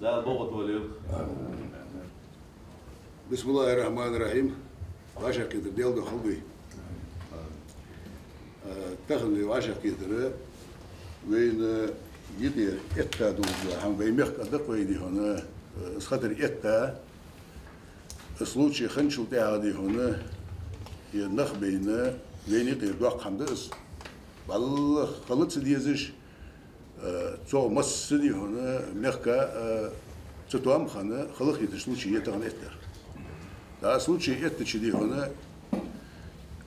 لا بوقت وليو. بسم الله الرحمن الرحيم. واشا كده ديال دو خلبي. تخلي واشا كده وين يدير إتا دوزا هم بيمخ قدق ويدي هنا خاطر إتا سلوتشي خنشو تاع هذه هنا ينخ بينا وين يدير دوق خمدس بالله خلص ديزش تو مسدي هنا مخكا تتوام خنا خلق يتسلوتشي يتغن إتر لا سلوتشي إتا شدي هنا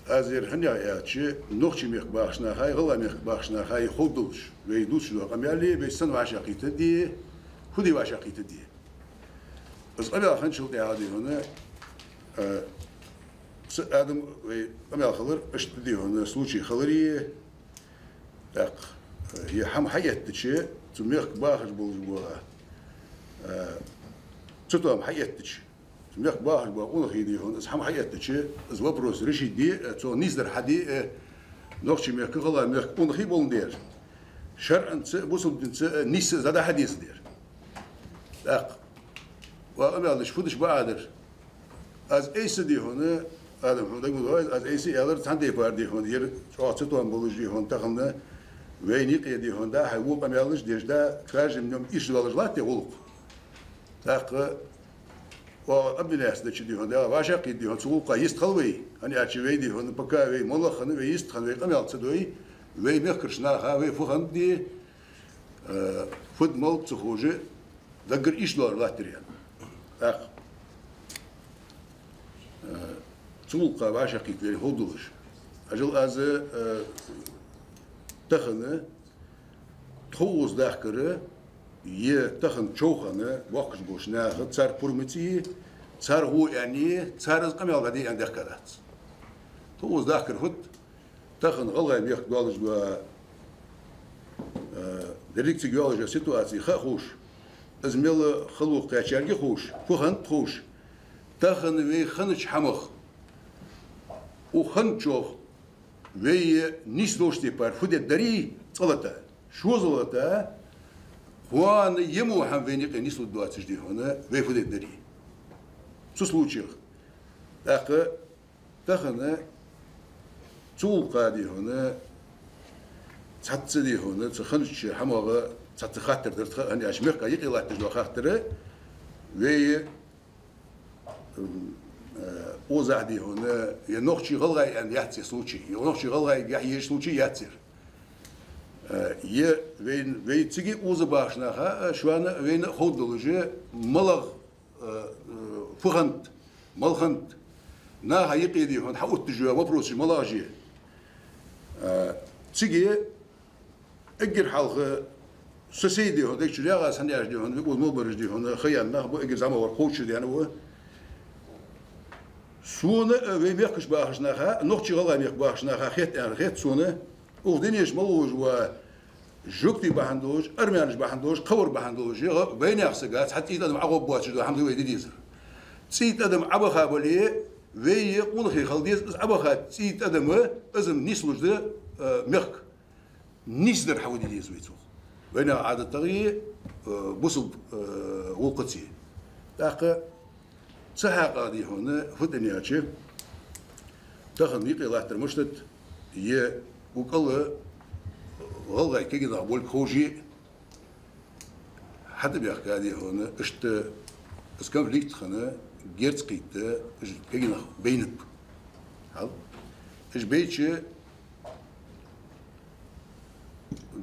أزير هنيا ياتشي نوخشي ميخ باخشنا هاي غلا ميخ باخشنا هاي خودوش ويدوش لو قميالي بيسن واشاقي تدي خدي واشاقي تدي بس أنا خنشل تاع هذه هنا آدم قميال خلر اشتدي هنا سلوشي خلري داق هي حم حيات تشي تميخ باخش بوجبوها تتوام حيات تشي ميخ باهر باقول خيدي هون اسحم حياتك شيء زوبروس رشي دي تو نيزدر حدي نوخشي ميخ كغلا ميخ قون خي بولن دير شرعا بوصل نيس زاد حديث دير داق وأنا هذا شفودش بعادر از ايس دي هون هذا محمد يقول از ايس يقدر تندي باردي هون دير شو هم بولجي هون تخمنا وين يقيدي هون ده حيوق أنا يالش ديش ده خارج منهم إيش والجلات يقولك داق وقبل الناس ده شدي هون ده واشاق يدي هون سوق قايست خلوي أنا أشوي دي هون بكا وي ملا خن ويست خن وي قميل تصدوي وي مخكرشنا خا وي فخن دي فود مال تخوجة دقر إيش لار لاتريان أخ سوق واشاق يدي هودوش أجل از تخنه تخوز داخكره يه تخن شوخنا وقش بوشنا تصار برمتي تصار هو يعني تصار قميل غادي عندك كرات توز ذاكر فت تخن غلغا ميخ قالج با ديريكتي قالج سيتواسي خوش ازميل خلوق قاشارجي خوش فخن خوش تخن وي خنش حمخ وخن شوخ وي نيسلوشتي بار فدي دري صلتا شو زلتا وان ему هم веник не слуд 20 дней هنا вейфуде дери. Что случилось? Так, тахана цулқади هنا цатцди هنا цханч хамага цатхатер дэрт ани ашмех ка якилат дэ хахтэр вей озади هنا янохчи галгай ан яци случай. Янохчи галгай яеш случай яцер. يه وين تيجي أوزا باشناها شوانا وين خودلوجي ملغ فخنت ملخنت نا هيقيدي هون حقوت تجوا وبروسي ملاجي تيجي اجر حلقه سسيدي هون ديك شريعه غاس هنياش دي هون بيقول مو برجدي هون خيالنا بو اجر زعما ورخوش دي انا هو سونا وين بيخش باشناها نوختي غلا ميخ باشناها خيت سونا وغدينيش ملوج و جوكتي بهندوج ارميانش بهندوج قور بهندوج بين يخسقات حتى يتدم عقب بواتش دو حمد ويدي ديزر تسيت ادم عبخا بولي وي قولخي خلديز عبخا تسيت ادم ازم نيسلوج ده مخك نيسدر حودي ديز ويتوخ بين عادة تغيي بوصل وقتي داقة سحاق هذه هنا فدنياتشي تاخذ يقي الله ترمشتت هي وقال والله كده أقول خوجي حتى بيحكي هذه هنا اشت اسكان فليكت خنا جيرت قيت كده بينب هل ايش بيتش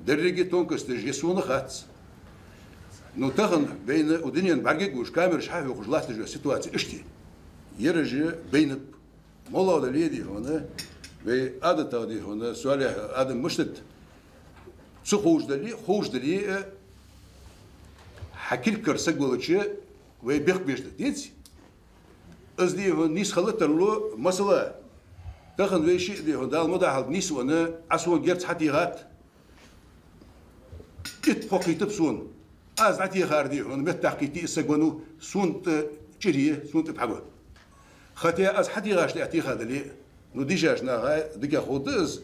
درجة تونكس تجي سونا خاتس نو تخن بين ودنيا بعرق وش كاميرا شحاف وش لا تجي سيتواتي اشتي يرجع بينب مولا ولا ليدي هنا بأدت هذه هنا سؤال آدم مشتت شو خوش دلي حكيل كرسك ولا شيء ويبيخ بيشت ديتي أزدي هون نيس خلت له مثلا تاخذ ويش دي هون ده الموضوع هاد نيس وانا أسوأ جرت حتى غات تفوق يتبسون از عتي خاردي هون متحقيتي السجونو سونت شريه سونت بحبه خاتي از حتى غاش لأتي خاد لي نو ديجاج ناغا ديكا خودز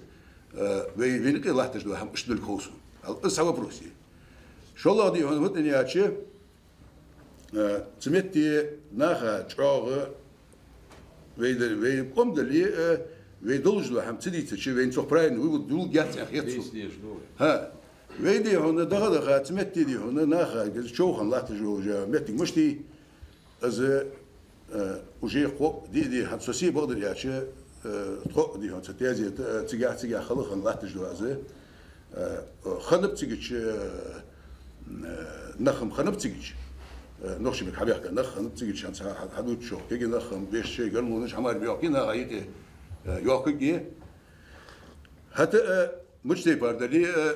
وينك الله تجدو هم اشدل خوسو الاسعوا بروسي شو الله دي هون ودني هاتشي تمتي ناخا تشاغ وي قوم دلي وي دولجلو هم تدي تشي وين سو براين وي دول جات ياتسو ها ويدي هنا دغه تمتي دي هنا ناخا شوخن لا تجو متي مشتي از وجي قو دي هتسوسي بقدر ياتشي تخو دي هون تتيازي تيجا خلخن لا تجو از خنب تيجي نخم خنب تيجي نخش بك حبيك نخم تيجي شان حدود شو كي نخم بيش شيء قال مو نش حمار بيوكينا غايتي يوكي حتى مجتي باردلي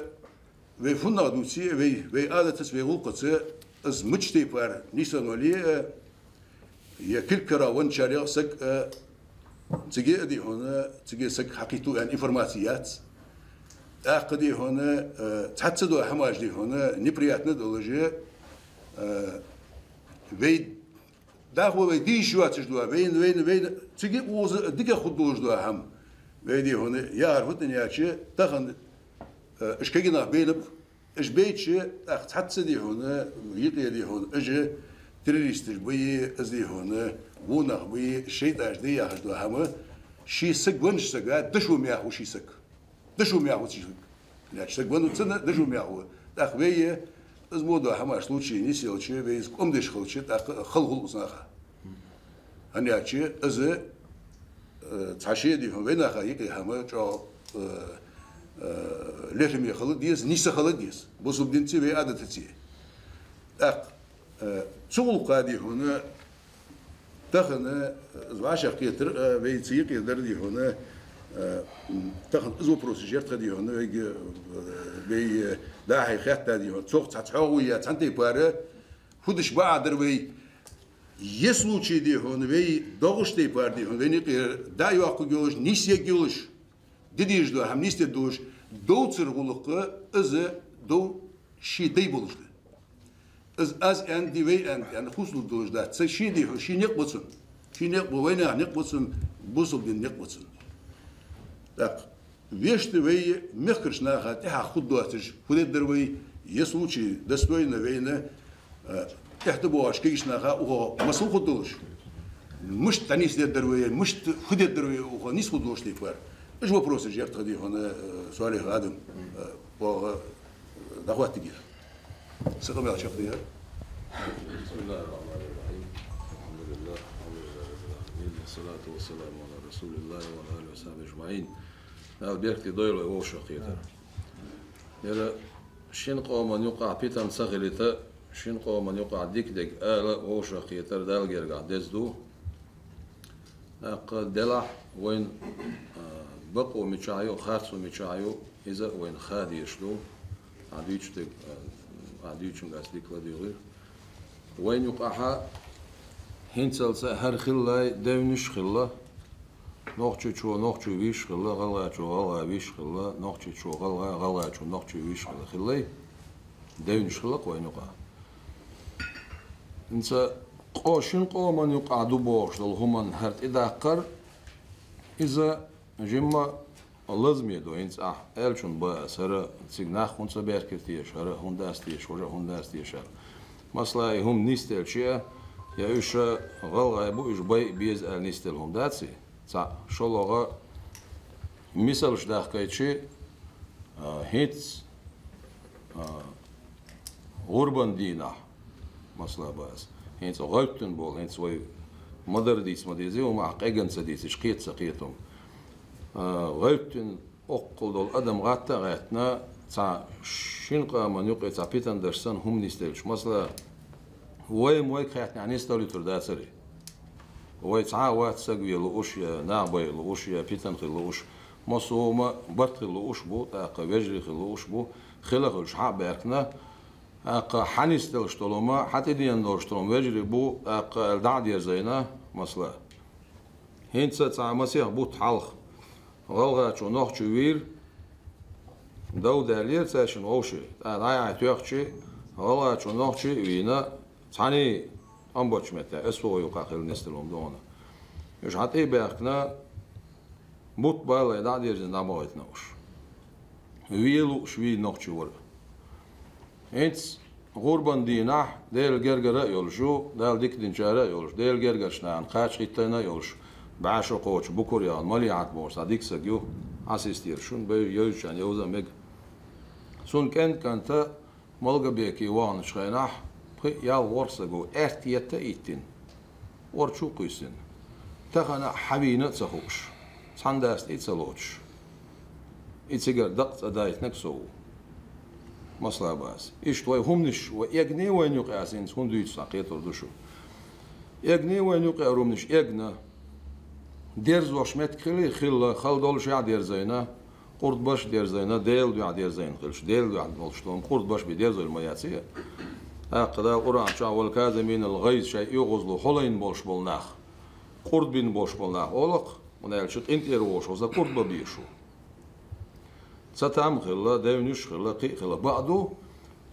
وي فنا دوسي وي عادة وي غوقص از مجتي بار نيسانولي يا كل كرا ونشاري سك تيجي دي هنا تيجي سك حقيقة يعني انفورماسيات أقدي هنا تحسدوا حماج دي هنا نبرياتنا دولجي وي داخل وي دي شو تجدوا وين تيجي وز ديك خدوج دوا هم ويدي هنا يعرفوا إن ياشي تخن إيش كيجنا بيلب إيش بيتشي تحسدي هنا يقي دي هنا إجي تريستش بي أزدي هنا ونا بي شيء تاجدي ياخدوا هم شي سك ونش سك دشوا مياه وشي سك دشوا مياه وشي سك لا سك ونو تسنة دشوا مياه تأخذيه از مودا همش لوچی نیست یا چه ویز کم دش خلچه خلق وصناخه هنیا چه از تعشیه دی هم وینا خایی که همه جا لحمی خلق دیس نیست خلق دیس بسوب دینتی وی عادت تی شغل قادی هونه تخنه زواج کیتر وی تی کیتر دی هونه تخن ازو پروسیجر تدی هونه وی ده حقیقت دادی ها توق تحویه تنتی پاره خودش بعدر وی یسلوچی دی هون وی داغشتی پردی هون وی نقیر دایو اقو گوش نیست یک گوش دیدیش دو هم نیست دوش دو ترغلقه از دو شیدی بولشده از اندی وی اند یعنی خصوص دوش ده چه شیدی ها شی نق بسون شی نق بوینه نق بسون بوسل دین نق بسون ويشت وي مخكرش ناخا تها خود دواتش خود دروي يسوچي دستوي نوينا تحت بواش كيش ناخا وهو مسؤول خدوش مش تنيس دروي مش خود دروي وهو نيس خدوش تيفار ايش هو بروسيجر تدي هنا سؤالي هذا و دعوات تجي سلام يا شيخ ديار بسم الله الرحمن الرحيم الحمد لله والصلاة والسلام على رسول الله وعلى آله وصحبه أجمعين البيرتي دويل ووش وقيتر يلا شين قوم يقع بيتان سخلته شين قوم يقع ديك آلا ووش وقيتر دال جرجع دزدو دلح وين بقوا متشايو خارسو متشايو إذا وين خاد يشلو عديش نقاس ديك لديغير وين يقعها هنسل هر خلا دونش خلا نوخچو چو نوخچو ویش خلا غلا چو غلا ویش خلا نوخچو چو غلا چو نوخچو ویش خلا خلا دونش خلا وين يقع انسا قاشن قومن يقعدوا بوش هم هرت اذا قر اذا جمع لازم يدو انس الشون با سر سيغناخ ونسا بيركتيش هر هونداستيش وجا هونداستيش مثلا هم نيستل شيء يا ايش غلغه بو ايش باي بيز نيستل هم داتسي صح شلوغه مثال شداخ كايتشي هيتس غربان دينا مثلا باس هيتس غلطن بول هيتس وي مدر ديس مديزي ومع قيغن سديس شقيت سقيتهم غلطن اقل دول ادم غاتا غاتنا تا شينقا من يقي تا بيتن درسن هم نيستلش مثلا وي موي خاتنا يعني ستولي ترداسري وي تا وات سغوي لوش يا نابي لوش يا بيتن لوش مصوما بطل لوش بو تا قوجري لوش بو خلق شعب بيركنا اق حنيستلش طولما حتى دي اندورش طولم وجري بو اق الدعدير زينا مثلا هنت تا مسيح بو تحلق غلغة شو نوخ شو وير دو دالير تاشن غوشي دايا تيوخشي غلغة شو نوخ شو وينا تاني أمبوش متى أسوأ يقاخل نستلهم دونا يش حتى بيحكنا بوت بالا دادير زين دابويت نوش ويلو شوي نوخ شو ورا هنت غربان دينح ديل جرجر يولشو دال ديك دينشارة يولش ديل جرجر شنان قاش خيتنا يولش بعشو قوش بكوريان مليعت بورس هذيك سجيو أسيستير شون بي يوشان يوزا ميج سون كانت ملقى بيكي وان شخينح يا ورسجو ارتيتا ايتين ورشو قيسن تخنا حبينة تسخوش صنداست ايتسلوش ايتسجر دقت ادايت نكسو مصلا باس ايش توي همنش ويجني وين يقاسين هون دويت ساقيت وردشو يجني وين يقارومنش يجنا ديرز وشمت خلي خل دول شع دير زينا قرد باش دير زينا ديل دو دير زين خلش ديل دو مولشتون قرد باش بدير زي المياتيه هكذا قران شا والكاظمين الغيظ شيء يغزلو حلين بولش بولناخ قرد بين بولش بولناخ اولق ونالشت انت يروش وزا قرد ببيشو ستام خلا داونش خلا قي خلا بعدو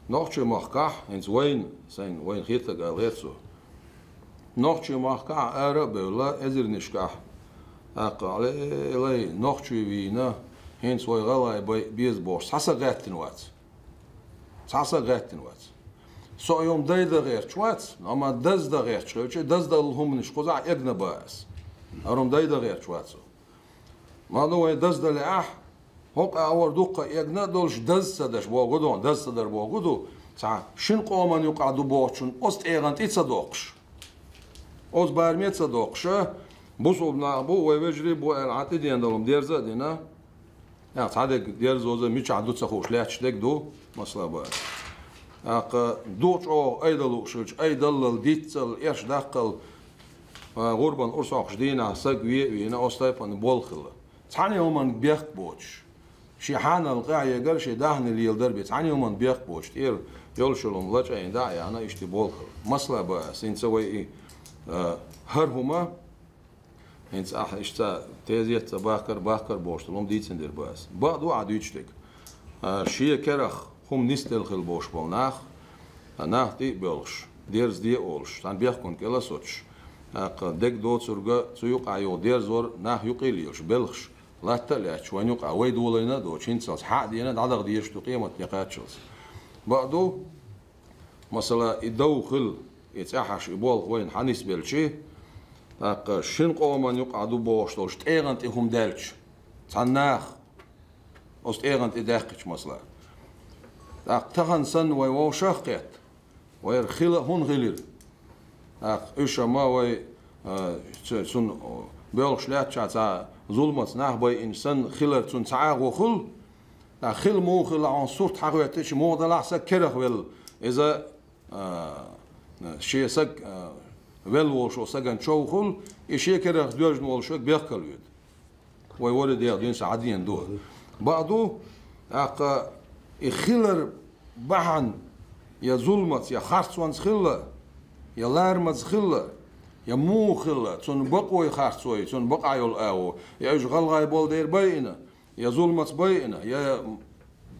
نوchtje مخكح انز وين خيتا قاليتسو نوchtje مخكح اربلا ازرنشكح اقال لي نوchtje وينا هنس وي غلاي بيز بوش حسا غاتن وات سو يوم دايدا غير شوات اما دز دا غير شوچ دز دا هم نش قزع اجنا باس ارم دايدا غير شوات ما دو دز دا لح هوق اور دوق اجنا دولش دز سدش بوغدو دز سدر بوغدو سا شن قومن يقعدو بوچون اوست ايغنت تصدوقش اوز بارميت صدوقش بوصوبنا بو ويجري بو العتي ديندلم ديرزا دينا يا صادق ديرزوزا ميچ عدو تسخوش لاچ دك دو مسلا با دوچ او ايدلو شوچ ايدل ديتسل ايش داقل غربان اورساقش دينا ساقوي وينا اوستايبن بولخل ثاني يومن بيخ بوچ شي حانا القاعيه قال شي دهن اللي يلدر بيت ثاني يومن بيخ بوچ تير يولشلون لاچ اين دا انا اشتي بولخل مسلا با سين سوي هرهما هنس اشتا تيزيت باكر بوشتلوم ديتسندر باس بعدو عدويچتك شي كرخ هم نستل خل بوش بولناخ ناخ دي بولش ديرز دي اولش تان بيخكون كلا سوتش دك دوت سرغا سيوق ايو دير زور ناخ يقيليوش بلخش لا تلاش وين يوقع ويد ولينا دو تشينساس حق دينا دعدغ ديش تو قيمه يقاتشلز بعدو مثلا يدوخل يتاحش يبول وين حنيس بلشي شن قومن يقعدو بوشتوش تيغنت هم دالش تناخ اوست ايغنت اداخش مثلا تخن سن وي شاقيت وير خيل هون غيلر ايش ما وي سن بيلش لا تشا ظلمت ناخ باي انسان خيلر سن تعاغو خل خيل مو خل عن صوت حقيقتش مو ضلع سكره ويل اذا شي سك ويل وشو سكن شو خل شي كره دوج نول شو بيخلود وي ولد يدين سعدين دو بعضو خيلر بحن يا ظلمت يا خارصوان خيلة يا لارمت خيلة يا مو خيلة تون بقوي خارصوي تون بقع يول او يا اشغال غايبول دير باينه يا ظلمت باينه يا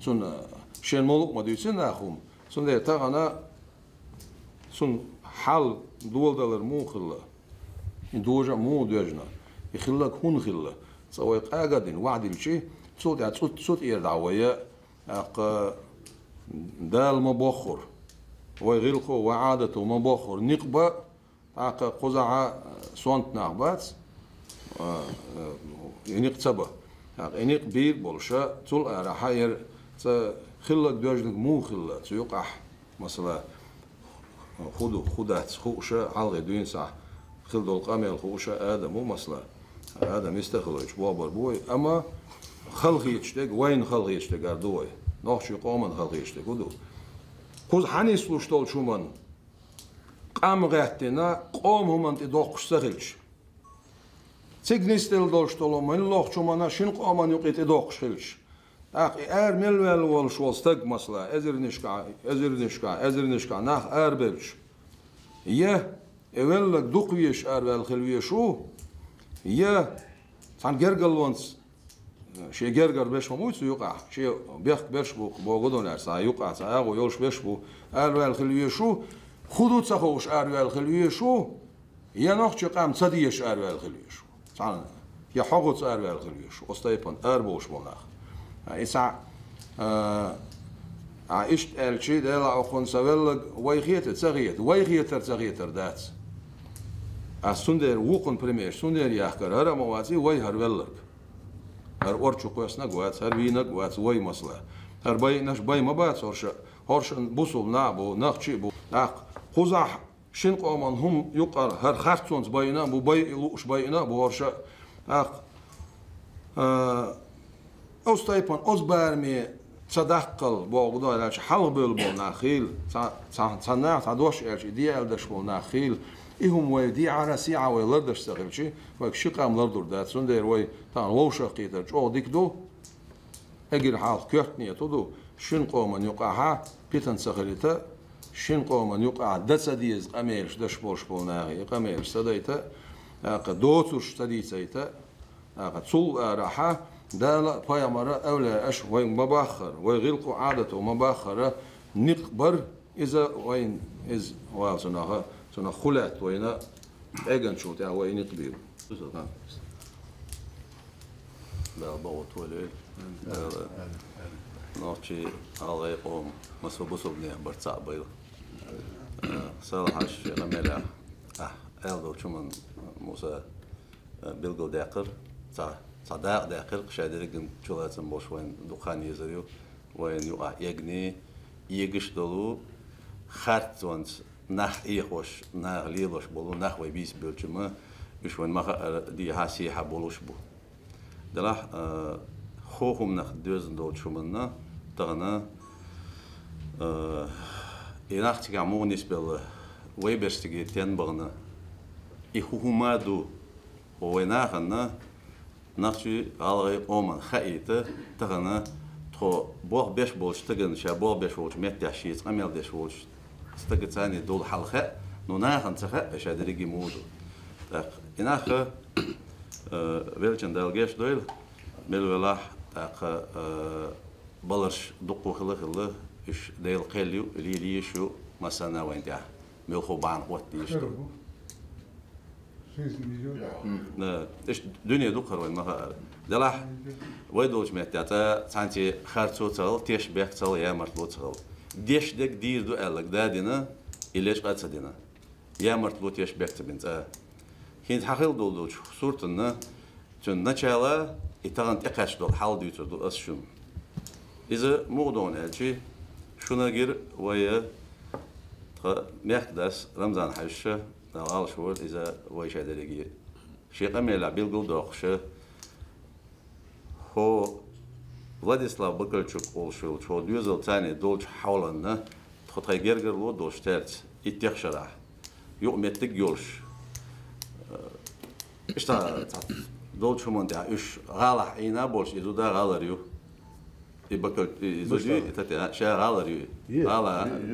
تون شين مولوك ما ديسن اخوم تون دي تاغنا تون حال دول دلر مو خيلة دوجا مو دوجنا يخلك هون خيلة سوي قاعدين وعد الشيء صوت يردعوية دال مبخر ويغلقه وعادته مبخر نقبة قزع صونت نعبات ينقتبه ينق بير بولشة تول راحير خلك دوجنك مو خلة تيقع مثلا خدات خوشة حلقة دوين ساعة خل دول قامل خوشة آدم مو مثلا آدم يستخلج بابر بوي أما خلقي يشتاق وين خلقي يشتاق أردوي ناخشي قومن خلقي يشتاق ودو خذ حنيس لوشتول شومن قام غاتنا قوم هم أنت دوقش سخلش تيجنيستل دوشتولو من لوخ شومنا شين قومن يقيت دوقش خلش أخي ملول والش واستق مثلا أزرنشكا ناخ بلش يه اولك دوقيش خلويشو يه سان جرجلونس شي جرجر باش موت يقع شي بيخ باش بوغدون ارسا يقع ساغو يوش باش بو خلويشو خودو تسخوش خلويشو يه نوخ قام صديش خلويشو سان يا حقوت خلويشو استيبن بوش بوناخ إسا عايشت الشيء ده لا أخون سوالك ويخيت تغيت ويخيتر تغيتر داتس السندر وقن بريمير سندر يحكر هر مواتي وي هر ولك هر أورشو قوس نقوات هر بي نقوات وي مصلح هر باي نش باي ما بات هرش بوصل نعبو نخشي بو عق قزح شن قومن هم يقر هر خرطونز باينا بو باي لوش باينا بو هرش عق أستيبان أزبارمي تصدقل بوغدا لش حل بول ناخيل صنع تعدوش إيش دي ألدش بول ناخيل إهم ويدي عرسي عويلردش تغلشي ويك شقام لردور دات سندير وي تان لوشا قيتر جو ديك دو أجر حال كيرتني تدو شن قومن يقعها بيتن سخريتا شن قومن يقع دسديز قميرش دش بولش بول ناخي قميرش سديتا دوتوش تديسيتا تصل راحة دالة بايا مرة أولى أش وين مباخر ويغلقوا عادته مباخرة نقبر إذا وين إز واسناها سنا خلات وين أجن شو تاع وين يقبل لا بوت وليل نوتشي على يقوم مسبوق بني برتاع بيل صالحش غملا ألدو شمن موسى بيلقو داقر صداق داقر قشادرقن شولاتن بوش وين دخان يزريو وين يقع يجني يجش دلو خارت وانت نح إيخوش نح ليلوش بولو نح ويبيس بيلجما يش وين ما دي هاسي حبولوش بو دلح خوهم نخ دوزن دول شمنا تغنا إناختي عمو نسبة ويبرستيجي تين بغنا إخوهما دو ويناخنا نخشي على أومن خايته تغنا تخو بوه بيش بولش تغن شا بوه بيش بولش ميت تحشيت أميل ديش بولش استجد ثاني دول حلقة نوناخن تخا إيش هادريجي مودو إناخ ويلشن دالجيش دويل ملولاح بلرش دقو خلا إيش ديل قليو لي شو مثلا وين تاع ملخو بان وقت يشتغل إيش دنيا دكر وين ما دلح ويدوش متى سانتي خارتو تل تيش بيك تل يا مرتلو تل ديش دك دير دو ألك دادينا إليش قد سدينا يا مرتلو تيش بيك تبنت هين حقيل دولوش صورتنا تون نشالا إتغن تقاش دول حال ديوتر دول أسشون إذا مودون ألشي شو نجر ويا ميخدس رمضان حشة نوال شهور إذا ويش هذا شيء قميل بيلقول دوخشة هو فلاديسلاف بكرتشوك أولشول شو ديوزل تاني دولش حولنا تخطي جرجر لو دولش ترت يتخشرع يوم يتجولش إيش تا دولش من ده إيش غالح إينا بولش إذا ده غالريو يبكر إذا تتى شيء غالريو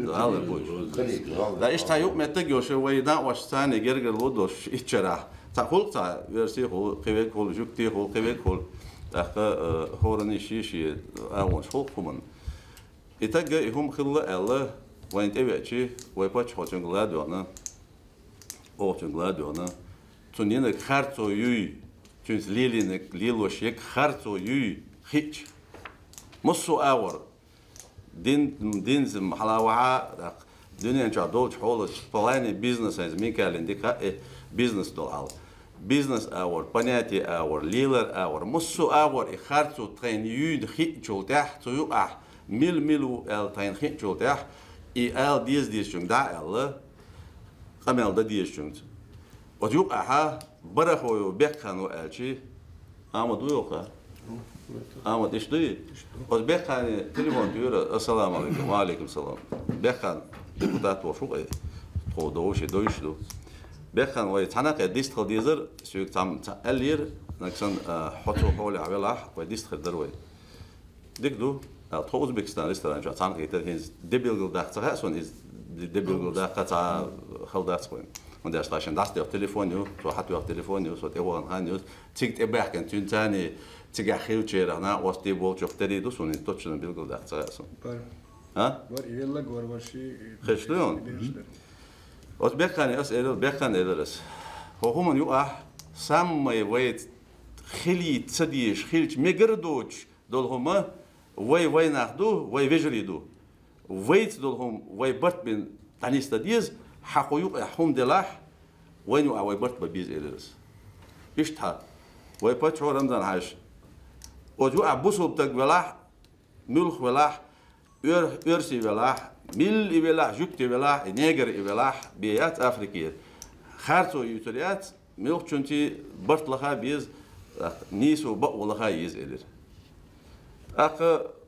غالر بولش ده إيش تا يوم يتجولش ويدا واش تاني جرجر لو دولش يتشرع تقول تا يرسي هو قبيل هو جوكتي هو قبيل هو تاخا هورني شيء أول شو كمان إتجا هم خلا الله وين تبعشي ويبغى تحوشون غلادونا أو تحوشون غلادونا تونينك خارتو يوي تونس ليلينك ليلوشيك خارتو يوي خيش مصو أور دين زم حلاوة دنيا جادول حولش فلاني بيزنس هذا مين كالين ديكا بيزنس دول business hour, понятие hour, leader hour, مصو hour إخارتو تين يود خيط جولتاح تيوقع ميلو ال تين خيط جولتاح ال ديز شون دا ال قمل دا ديز شون وتيوقع ها برخو بيخانو الشي أمد ويوقع أمد إيش دوي وبيخان تليفون تيورا السلام عليكم وعليكم السلام بيخان ديبوتات وشو إيه خودوش دويش دو بيخان ويتحنق ديستخل ديزر سويك تام تألير نكسن حطو حولي عبيلاح وديستخل دروي ديك دو تو أوزبكستان ريستوران جا تانق يترهنز دبيلغل داق تغاسون إز دبيلغل داق تا خلدات وين وندي أشتاشن داست يوق تليفونيو تو حتى يوق تليفونيو صوت إيوان هانيوز تيك تباح كان تون تاني تيجا خيو تشيرنا وستي بول جوق تريدو سوني توتشن بيلغل داق تغاسون ها؟ بار إيرلاق ورباشي خشلون أتبقى أسئلة بقى ندرس هو من يقع سامي ويت خلي تصديش خليش مجردوش دول هما وي ناخدو وي فيجريدو ويت دولهم ويبرت بين تانيستا ديز حقوق هم دلاح وينو ويبرت ببيز إلرس إشتها ويبرت شو رمضان عاش وجو أبوسو بتق بلاح ملخ بلاح أرسي بلاح ميل بلاح جوكتي بلاح نيجر بلاح بيات أفريقيا خارتو يوتريات ملخ چونتي برت لها بيز نيسو بقو لها يز إلر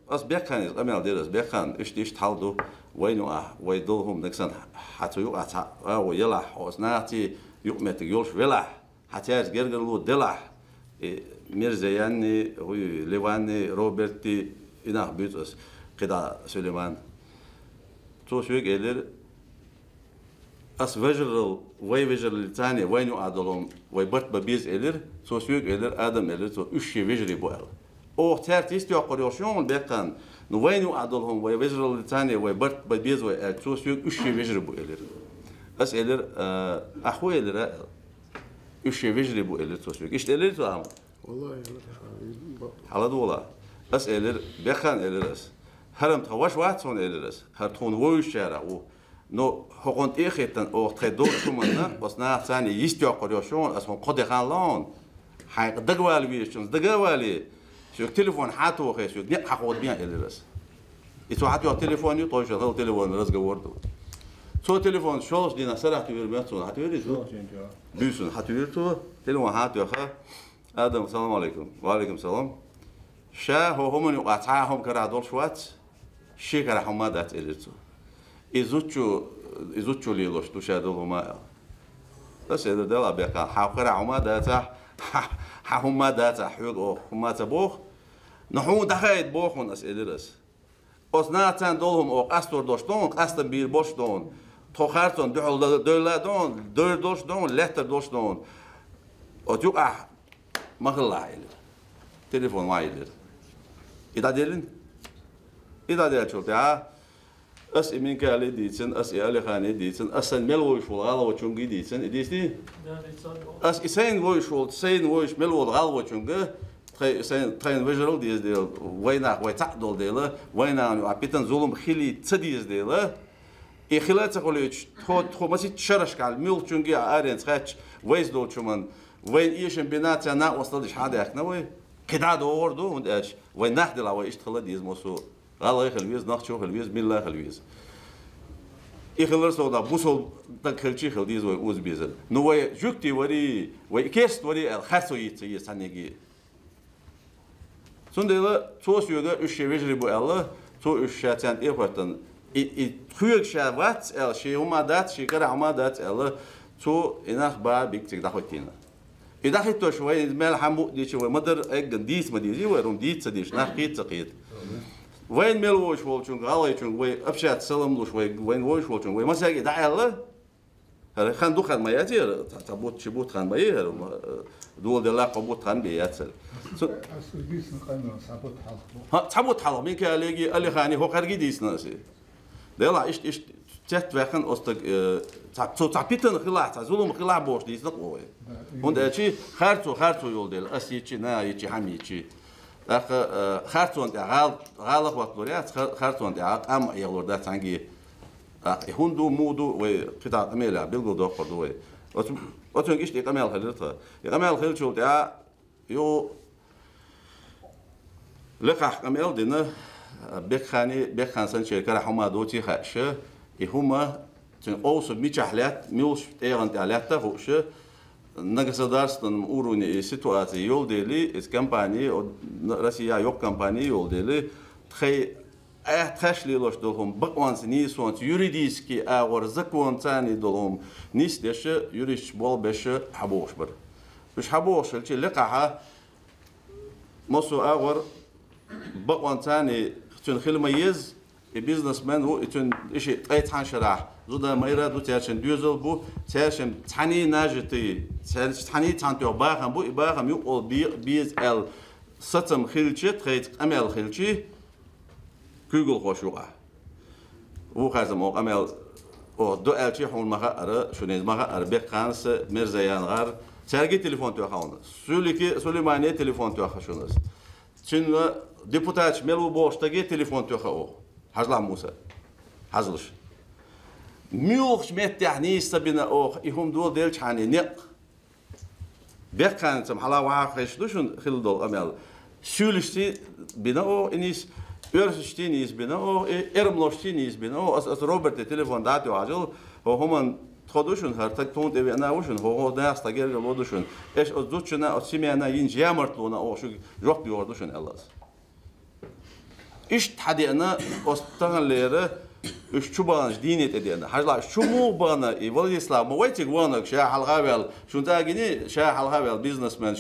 أص بيخان أميال ديرس بيخان إيش تحلدو وينو ويدولهم نكسن حتى يقع ويلح وسناتي يقمت يولش ويلح حتى يرجعلو دلح ميرزياني هو ليواني روبرتي إنه بيتوس كده سليمان تو شو يقدر أص فيجرال فيجرال تاني وينو عدلهم ويبرت ببيز إلر تو شو يقدر آدم إلر تو إشي فيجري بوال أو ترتيست يقريشون بيكان نوينو عدلهم ويفيجرال تاني ويبرت ببيز ويأكتو شو إشي فيجري بوالر أس إلر أخوي إلر إشي فيجري بوالر تو شو إيش إلر تو عم والله على دولا أس إلر بيكان إلرس هرم تواش واتون إلرس هرتون ويش شارع و نو حقنت إخيتن أو تخدور شو منا بس نا ثاني يقريشون أسمه قد خالون حق دقوالي بيشون دقوالي شو التليفون حاتو خي شو نق حقود بيان إلرس إتو حاتو التليفون يطوش هذا التليفون رزق وردو شو تليفون شوش دينا سرعة تبير بيتون حتبير شو بيسون حتبير تو تليفون حاتو خا آدم السلام عليكم وعليكم السلام شا هو هم يقطعهم كرادول شوات شي كرهم ما دات إلرتو إزوتشو ليلوش تو شادو ما بس إذا دلا بيقى حاقر عما داتا هم ما داتا حيوق هم تبوخ نحو دخيت بوخون أسئلة أصنعتان دولهم أو قصدور دوشتون قصد بير بوشتون توخارتون دولادون دور دوشتون لتر دوشتون أتوقع مغلا إلر تليفون ما إلر إذا ديلن إذا ديل شلتها أس إمين كالي ديتن أس إيالي خاني ديتن أسن ملوش والغالة وشونجي ديتن إديستي أس إسين ويش والت سين ويش ملو الغالة وشونجي تخين فيجرال ديز ديل ويناق ويتعدل ديله ويناق وعبيتن ظلم خيلي تديز ديله إخلال تقوليش تخو مسي تشرش كال ميل شونجي عارين تخاتش ويز دول شومن وين إيشن بيناتي أنا وصلتش حدا يحكنا وي كدا دوردو ونداش وين نحدل عوي إشتخلت ديز موسو غالة يخلويز نخشو خلويز ميلا خلويز يخلر صودا بوصل تكلشي خلديز ويوز بيزل نوى جوكتي وري ويكست وري الخرسو يتسانيجي سندلا توس يوغا اشي ويجري بو الله تو اشاتان ايفورتن خيوك شاوات ال شي هما دات شي كرا هما دات الله تو انخ با بيكتك داخوتينا إذا حتى شوي مال حمو دي شوي مدر اجن ديس مديزي ويرون ديت سديش نخيت تقيت وين ملوش والشون غالي شون وي أبشات سلم لوش وين وش والشون وي مساجي داعي الله هذا خان دو خان ما ياتي تبوت شبوت خان ما يهر دول دلا قبوت خان بياتل تبوت حلا مين كاليجي اللي خاني هو خارجي ديس ناسي دلا إيش تحت وخن أستق تعبيتن خلاع تعزلهم خلاع بوش ديس نقوي هون شيء خارتو يول دل أسيتشي نا يتشي حميتشي أخ خارتون غالق وقتلوريات خارتون أم يغلور تانجي هندو مودو وقطع أميلة بيلقو دوخر دوي وتون إيش يقمل خليتها يقمل خليت شو يو لقح قمل دينا بخان سن شركة حما دوتي خاشة يهما تن أوس ميشحلات ميوش تيران تعلات تروش نقصدارستن أوروني سيتواتي يول ديلي إس كمباني روسيا يوك كمباني يول ديلي تخي تخش ليلوش دولهم بقوانس نيسوانس يوريديسكي أور زكوان تاني دولهم نيس ديش يوريش بول بيش حبوش بر بيش حبوش الشي لقاها مصو أور بقوان تاني تون خيل ميز البيزنس مان هو تون إشي تقيت عن شرح زودا مايرا دو تيرشن دوزل بو تيرشن تاني ناجتي تاني تانتو باخم بو باخم يقول بيز ال ستم خيلشي تقيت أمل خيلشي كوغل خوشوقة هو خازم أو أمل أو دو ألشي حول مغا شونيز مغا بيقانس مرزيان غار ترجي تليفون تو خاون سوليماني تليفون تو خشونس تشن ديبوتات ملو بوش تجي تليفون تو خاو حجلا موسى حزلش ميوخ مت يعني سبنا أو يهم دول ديلش يعني نق بيكان تم حلا واحد شلون خل دول أمل شولشتي بنا أو إنيس أرشتينيس بنا أو إرملوشتينيس بنا أو أس روبرت التليفون داتي وعجل هو هم تخدوشون هرتك تون تبي أنا وشون هو ناس تجير جلودوشون إيش أزوجنا أسمي أنا ينجي مرتلونا أو شو روح بيوردوشون الله إيش تحدي أنا أستغل ليره إيش شو بانش دينيت أدينا حاجة شو مو بانا يقول الإسلام ما ويتك وانك شيء حلقابل شو تاجيني شيء حلقابل بيزنس مان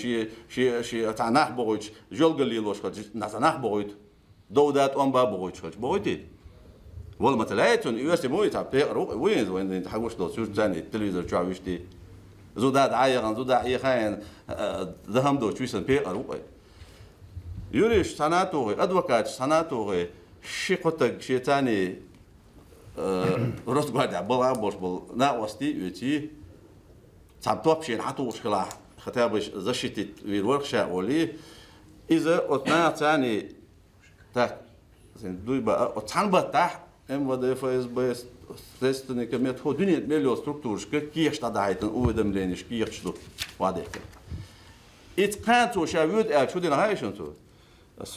شيء تعناه بقولش جل قليلوش خد نتعناه بقولت دودات أم بقولش خد بقولتي والله مثلاً يوسف موي تعبير وين أنت حقوش دوت شو تاني التلفزيون شو عويشتي زودات عايقان زودات عايقان ذهم دوت شو بيقر يوريش سناتوغي أدوكات سناتوغي شي قطق شي تاني رست قاعد عبال عبوش بال ناقوستي يوتي تعبتوب شي نحطوش خلاص ختابش زشتي ويرورك شاولي إذا أتنا تاني تاك دوي بقى أتحن بتاح إم وده فايز بس تستني كمية هو دنيا مليون ستركتورش كيش تدعيتن أودم لينش كيش تلو واديك إتقانتو شاويد شو دينا هايشون تو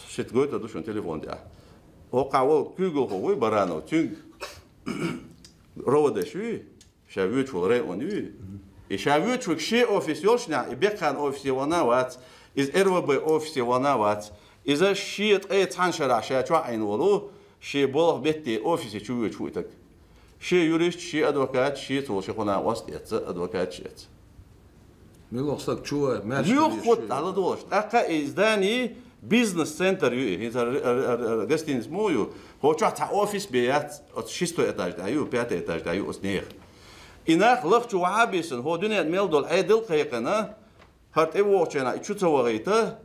شت قلت له شو تليفون ده هو قاول كيجو هو برانو تين روده شوي شاويد شو رأي ونوي شاويد شو شيء أوفيسيال شنا يبيكان أوفيسيال وناوات إز إروبي أوفيسيال وناوات إذا شيء أي تانشر عشان شو عين ولو شيء بوله بيتي أوفيسي شو تك شيء يوريش شيء أدوكات شيء تو شيء قنا وسط أدوكات شيء ميلو صك شو ماشي ميو خد على دوش أكا إزداني بيزنس سنتر يو هذا جستينز مويو هو شو تاع أوفيس بيات شيستو إتاج دايو بيات إتاج دايو أسنير إناخ لخ شو عابيسن هو دنيا ميل دول عدل قيقنا هرت إيواتشنا شو توغيته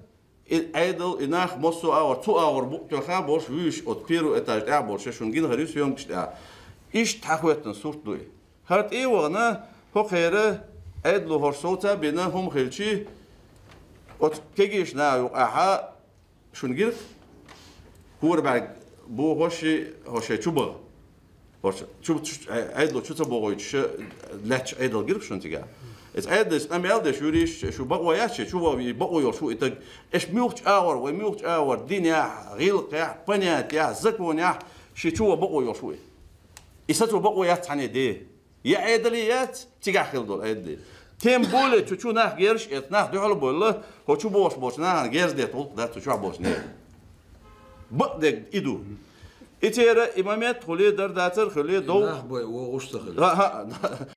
عدل إناخ مصو أور تو أور بوك خابوش ويش أتبيرو إتاج دايو بوش شون جين هريس يوم كشتا إيش تحويتن صورت دوي هرت إيوانا هو خيره عدلو هرسوتا بينهم خيلشي أت كيجيش نايو أها شون قلت هو بعد بو هوشي شوبا شوب عدلو شو تبغى لاتش عدل قلت شون تيجا إذا عدل أمي عدل شو ريش شو بقوا ياشي شو بقوا يرشو إتج إيش ميوت أور وميوت أور دنيا غيلق يا بنيات يا زكون يا شو بقوا يرشو إساتو بقوا ياتعني ده يا عدليات تيجا خلدول عدل تيم بوله شو ناخ جيرش اتناخ دحول بوله هو شو بوش ناخ جيرز ده طول ده شو بوش نه بدك إدو إتيرا إمامات خليه درداتر خليه دو نخبي وغش تخل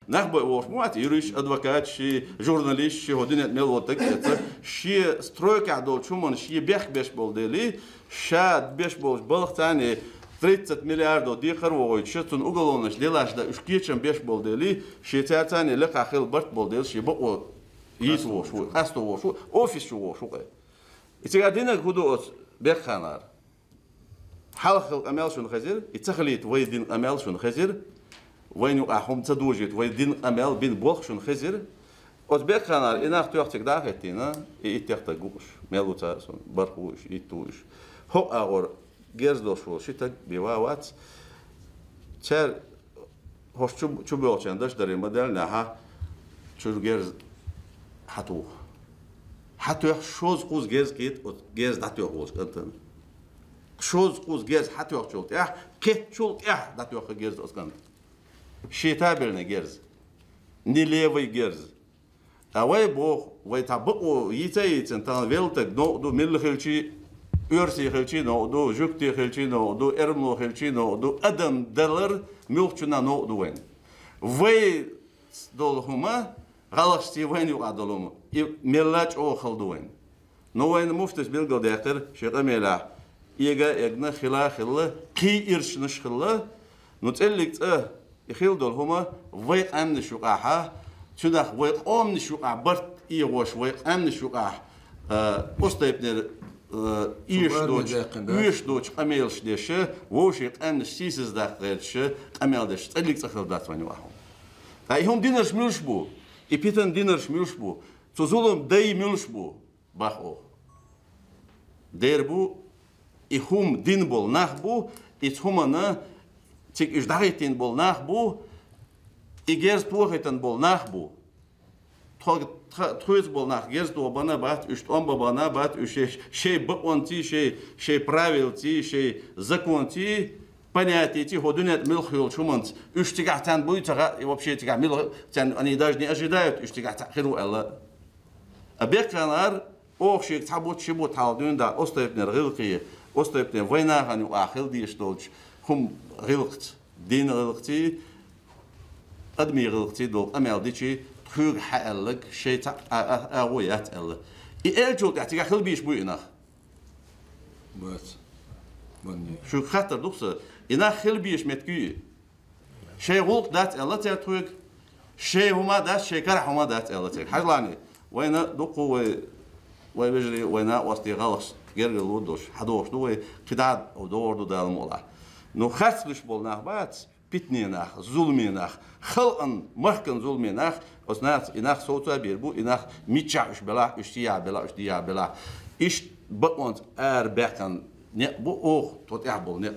نخبي وغش مو عتي يريش أدوكات شي جورناليست شي هدينة ميل وتك شي ستروك عدول شو من شي بيش بول دلي شاد بيش بول بلغ تاني 30 مليار ديخر وغويت شتون أقولونش ليلاش ده إشكيتشن بيش بول دلي شي تاني لقى خيل برت بول دل شي بقوا يسوى شو خاستو شو أوفيس شو إتيرا دينا كودو بيخانار حلق أمال شون خزير يتخليت ويدين أمال شون خزير وين يقعهم تدوجت ويدين أمال بين بوخ شون خزير أتبقى خنار إن أختيارتك داخلتينا يتيخت جوش ملوتا شون برخوش يتوش هو أغور جرز دوشوا شتى بيوات تر هوش شو بيوتشان داش دري مدل نها شو جرز حتو شوز قوز جرز كيت جرز داتو قوز كنتن شوز قوز جرز حتو شولت كيت شولت داتو جرز أسكن شيتا بيرنا جرز نيليوي جرز أوي بوخ ويتابقو يتايتن تان فيلتك دو ميل خلشي أرسي خلشي دو جوكتي خلشي دو إرملو خلشي دو أدم دلر ميوخشنا دو وين وي دول هما غلطتي وين يقعدولهم ملاج أو خلدوين نو وين مفتش بيلقى داخل شيء ملا يجنا خلا كي إرش نشخلا نتقلك يخيل دول هما وي أمن شقاحة شنخ وي أمن شقاح برت إيوش وي أمن شقاح أستيبنر إيش دوش قميلش ديش ووشي أمن سيسز داخلش قميل ديش تقلك تخل دات وين واحد هم دينرش ملش بو إبيتن دينرش ملش بو تزولم داي ملش بو باخو دير بو إهم دين بول نخ بو إتهمنا tik iş dahitin bol nah bu igers tuğetin bol nah bu Троиц был нах, герство бана бат, он бабана бат, шей бакон ти, шей правил ти, шей закон ти, понятие ти, ходунет милхил чумант, тигах тан будет, и вообще тигах мил, они даже не ожидают, тигах тахиру элла. А беканар, ох, шей табут шибут халдун да, остаепнер гилки, остаепнер война, они ахил ди штолч, хум гилкт, дин гилкти, адмир гилкти дол, амел дичи, Hug heilig, sheta awoyat elle. I eljo dat ik heel bies boeien. Wat? Wanneer? Zo gaat er toch zo. Inach heel bies met ku. Shay wolk dat elle ter terug. Shay homa dat, shay kar homa dat elle ter. Hadlani. Wayna doko way bejri wayna wasti galas. Gergel lodos. Hadosh do qidad o door do mola. No khatslish bol nach bat. Pitnenach, zulmenach, khalqan mahkan zulmenach, osnat inach sotu bir bu inach mitchash bela ishtiya bela ish baqont bekan ne bu tot yabul ne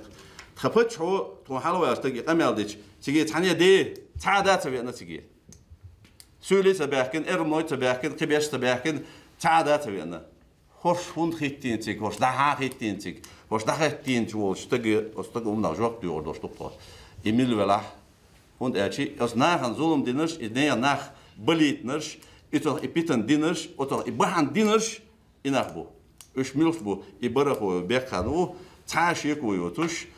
khapach ho to halwa astagi qameldich tigi tanya de taada tabi na tigi söyle sabakin ermoy sabakin qibesh sabakin taada tabi na hoş hund hittin tig hoş daha hittin tig hoş daha hittin jol stagi ostag jok diyor dostlar Emil Vela und erchi aus nachen zulum diners in näher nach belitners itoch ipiten diners otoch ibahan diners inachbu üç milfbu ibarahu bekanu taşik uyutuş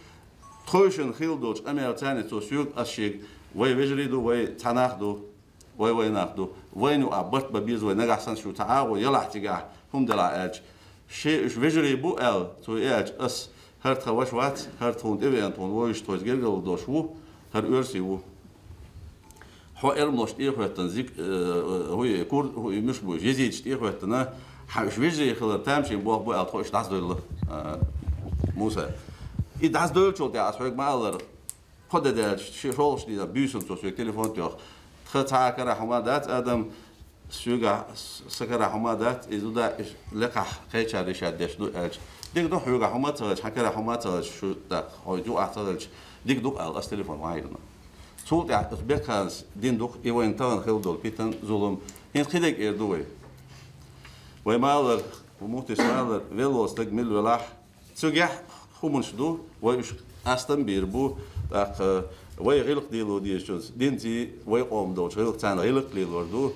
troşun hildoç amertane tosuk aşik vay vejridu vay tanahdu vay nachdu vay nu abat babiz vay nagasan şu taago yalahtiga humdala erch şey üç vejri bu el to erch as her travaş wat, her tond event on wo ist toz gergel do shwu, her örsi wo. Ho ermost ihwetten zik hoye kur hoye mishbu jezit ihwetten ha shveze khlar tamshin bo alt khosh das dol Musa. I das dol chol der asfek maler. Khode der sholosh di da büsen so telefon doch. Khata rahmadat adam suga sakara rahmadat izuda leqa khaycha rishad do elch Dik doch höger Hamata, Hakera Hamata, da heute achterlich. Dik doch als Telefon weiden. So der Beckers den doch eventuell Hildol Pitten zulum in khidek erdoy. Weil mal muss mal velos tag mil wala. Zugah khumunsh do, weil ich astan bir bu da weil gilq dilo die shows. Dinti weil do gilq tan gilq dilo do.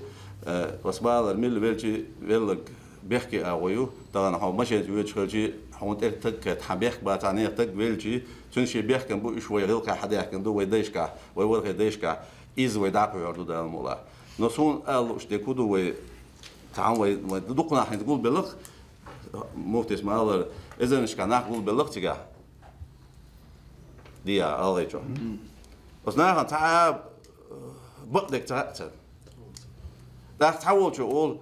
Was mal mil welche welk بيحكي أويو طبعا هو ماشي تقول شيء هو تك تحبيك باتعني تك ويلجي تنشي بيحكي بو شوي غيرك حدا يحكي دو ويديشكا ويورك ديشكا إز ويداكو يردو ده المولا نصون قالوا اشتكودو وي تعاون وي دوقنا حين تقول بلغ مفتش مالر إذا نشكا نقول بلغ تيجا دي الله يجو بس نحن تعب بقدك تعب ده تحول شو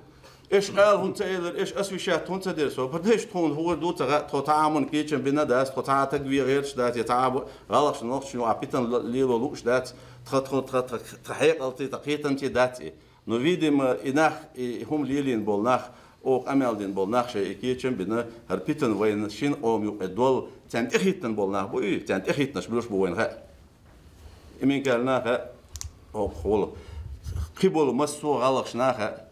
إيش قال هون تقدر إيش أسويشات هون تقدر سو بديش تون هو دو تعامل كيتشن بينا داس تغيير غيرش دات يتعب غلط شنو شنو عبيتن ليلو لوش دات تحقيق ألتي تقيتن تي داتي نو فيدم إناخ هم ليلين بولناخ أو أمالدين بولناخ شيء كيتشن بينا هربيتن وين شين أو ميو الدول تان إخيتن بولناخ بوي تان إخيتنش بلوش بوين ها إمين قالناخ أو خول قبل مسو غلط شناخ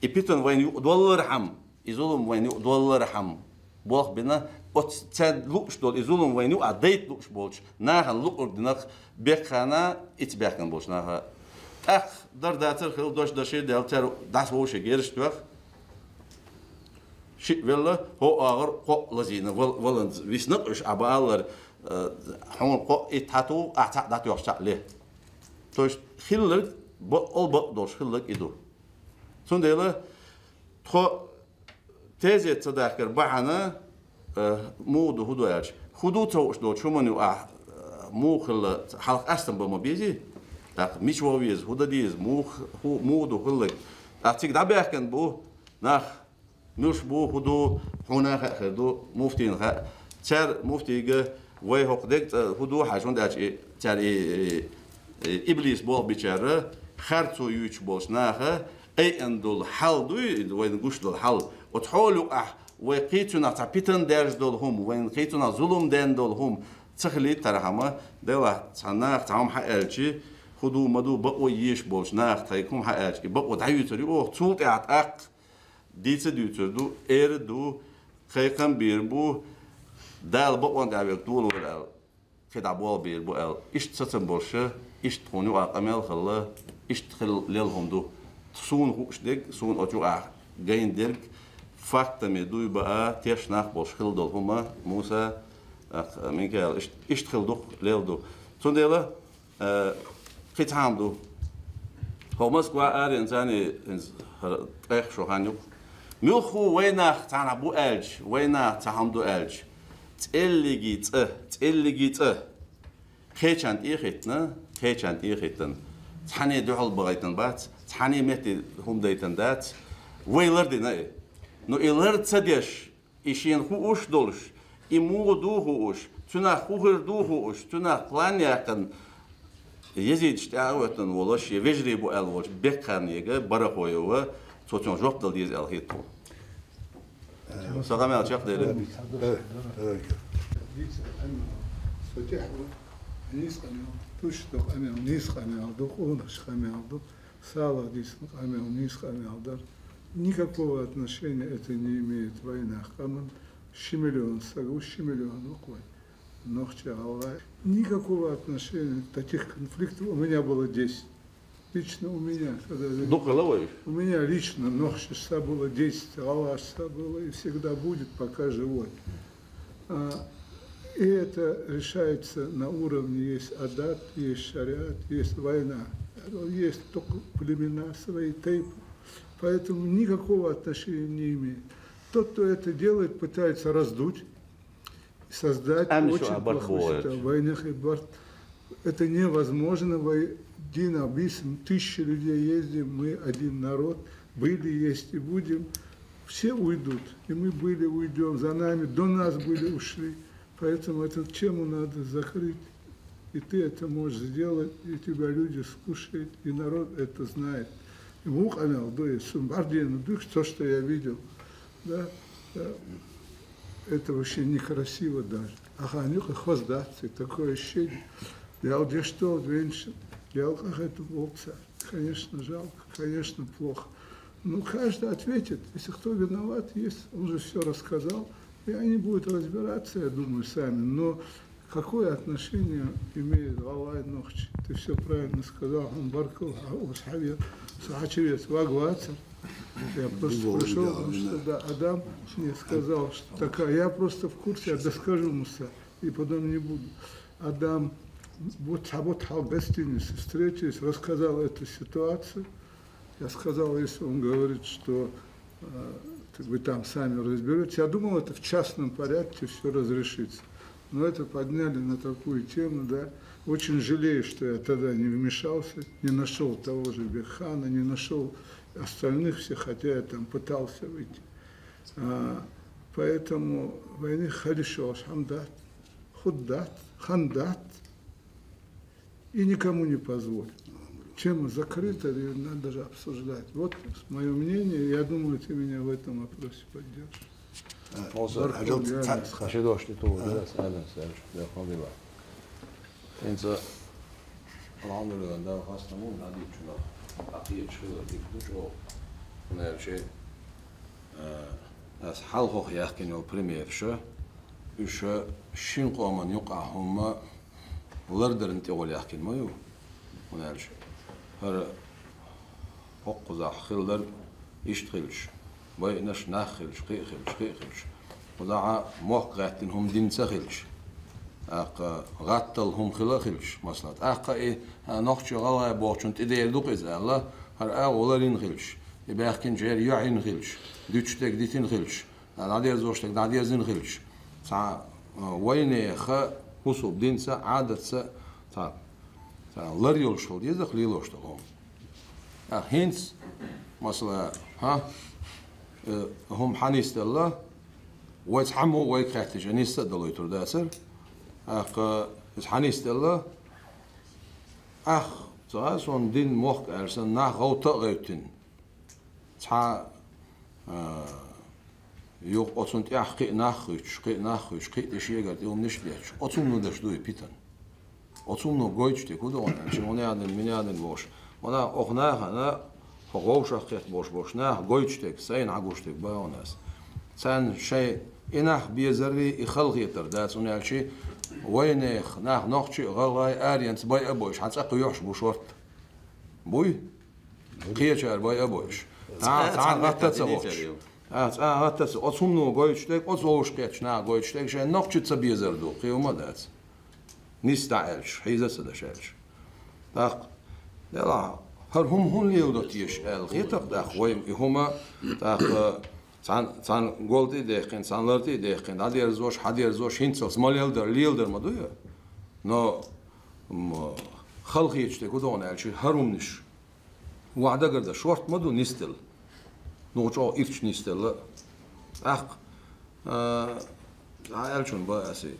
Ipiten وين $1 ham, izulum وين $1 ham. Boh bina, ot sad luks dol izulum وين adeit luks bolch. Nahan luk ordinak bekhana it bekan bolch naha. Ach, dar dater khil dosh dashi delter das wo she gerish twach. Shit welle ho agar qo lazina volend wisnaq ish abaler hon qo itatu ata dat yosh le. Tosh khillik bo ol bo dosh khillik idu. Sondela tro teze tsadakar bahana modu hudoyach hudu trosh do chumanu mukhil halq astan ba mobizi tak michwawiz hudadiz modu khillik atik dabakan bu nach nush bu hudu huna khadu muftin kha char muftiga way hoqdek hudu hashon dach char iblis bo bichara khartu yuch bosnaha أي أندول حال دوي وين قش دول حال وتحولوا وقيتنا تعبيتن درج دول هم وين قيتنا ظلم دين دول هم تخلي ترحمه دلا تناخ تعم حقلشي خدو مدو بقوا يش بولش ناخ تايكم حقلشي بقوا تعيوتري أو تصوت أق ديت ديوتردو دو خيكم بيربو دال بقوا دعوة طول ولا كده عبوال بيربو ال إيش تسمى بولشه إيش تخونوا أقامل خلا إيش تخل ليلهم دو تصون هوش ديك صون أجو جاين ديرك فاكت مدو يبقى تيش ناخ بولش خل دول هما موسى من قال إيش تخل دو ليل دو صون ديلا كيت عامدو هو مسكوا أري إنساني إخ شو هانيو ملخو ويناخ تانا بو ألج ويناخ تعمدو ألج تقلي جيت كيشانت إيختنا كيشانت إيختن تحني دوحل بغيتن بات تحني مهتي هم ديتن دات ويلر دينا نو إلر تصديش إشين خوش دولش إمو دو خوش تنا خوهر دو خوش تنا بلان يقن يزيد شتاوتن ولش يفجري بو ألوش بكارنيجا برخويوه توتون جوب دل يز ألهيتو سلام على شيخ ديري Никакого отношения это не имеет война. Шимиллион сагу, шимиллион уквай. Никакого отношения таких конфликтов у меня было 10. Лично у меня, у меня лично нохшиса было 10, алашса было и всегда будет, пока живой. И это решается на уровне, есть адат, есть шариат, есть война. Есть только племена свои, тейпы. Поэтому никакого отношения не имеет. Тот, кто это делает, пытается раздуть, создать очень плохую ситуацию. Это невозможно. Один абисм, 1000 людей ездим, мы один народ, были, есть и будем. Все уйдут, и мы были, уйдем, за нами, до нас были, ушли. Поэтому эту тему надо закрыть. И ты это можешь сделать, и тебя люди слушают, и народ это знает. И мух амел, то, что я видел, да, это вообще некрасиво даже. Аханюха хвоздаться, такое ощущение. Я где что, веншин. Я как это волца. Конечно, жалко, конечно, плохо. Ну, каждый ответит, если кто виноват есть, он же все рассказал, и они будут разбираться, я думаю, сами. Но какое отношение имеет Аллах Нохчи? Ты все правильно сказал, он баркал, Сахачевец, вагваться. Я просто пришел, потому что да, Адам мне сказал, что такая, я просто в курсе, я доскажу Муса, и потом не буду. Адам вот в гостинице встретились, рассказал эту ситуацию. Я сказал, если он говорит, что вы там сами разберетесь, я думал, это в частном порядке все разрешится. Но это подняли на такую тему, да. Очень жалею, что я тогда не вмешался, не нашел того же Бехана, не нашел остальных всех, хотя я там пытался выйти. Поэтому войны халишо, хамдат, худдат, хандат, и никому не позволю. Тема закрыта, ее надо даже обсуждать. Вот мое мнение, я думаю, ты меня в этом вопросе поддержишь. as halhoch yakin o premier sho usho shin qoman yuqa huma ulardir inti qol yakin mayu ونالش هر حق خلدر يشتغلش بينش ناخلش قيخلش وضع موقعتين هم دين سخلش غاتل هم خلاخلش مثلا إيه نخش غلا بوشنت إذا يلدق إذا الله هر أولين خلش يبقى كن جير يعين خلش دوتشتك ديتين خلش نادير زوجتك نادير زين خلش سا وين حسب دين سا عادة سا لر يلشل يزخ ليلوشتل هم هينس مثلا هم حنيست الله ويتحموا ويكحتش أنيست دلو يتر داسر حنيست الله تغاسون دين موخ أرسن ناخ غوطة غوتين تحا يوق أصلا تيا قي ناخوش قي تشيء قرت يوم نشليش أصلا ندش دوي بيتن أصلا نقولش تكودون يعني شو من يادن بوش وأنا أغناها أنا فغوش أخيت بوش نه قولش تك سين عقوش تك باوناس سان شيء إنه بيزري يخلق يترداس ونعل شيء وينخ نه نخشي غلاي آرينس باي أبوش حتى قيوش بوشورت بوي قيشار باي أبوش تعال غتتسوش غتتس أصومنو قولشتك أصوش قيتش نا قولشتك شيء نخشي تبيزردو قيوم داس نستعلش حيزة سدشالش تاق لا هر هم ليودتيش الغيتق داخ ويم هما تاق سان قولتي ديخين سان لرتي ديخين هادير زوش هينتسلس ماليلدر ليلدر ما دويا نو خلقي يجتك ودون الشي هرمنش وعدا قرده شورت مدو نستل نوچو إرش نستل أخ الشون باسي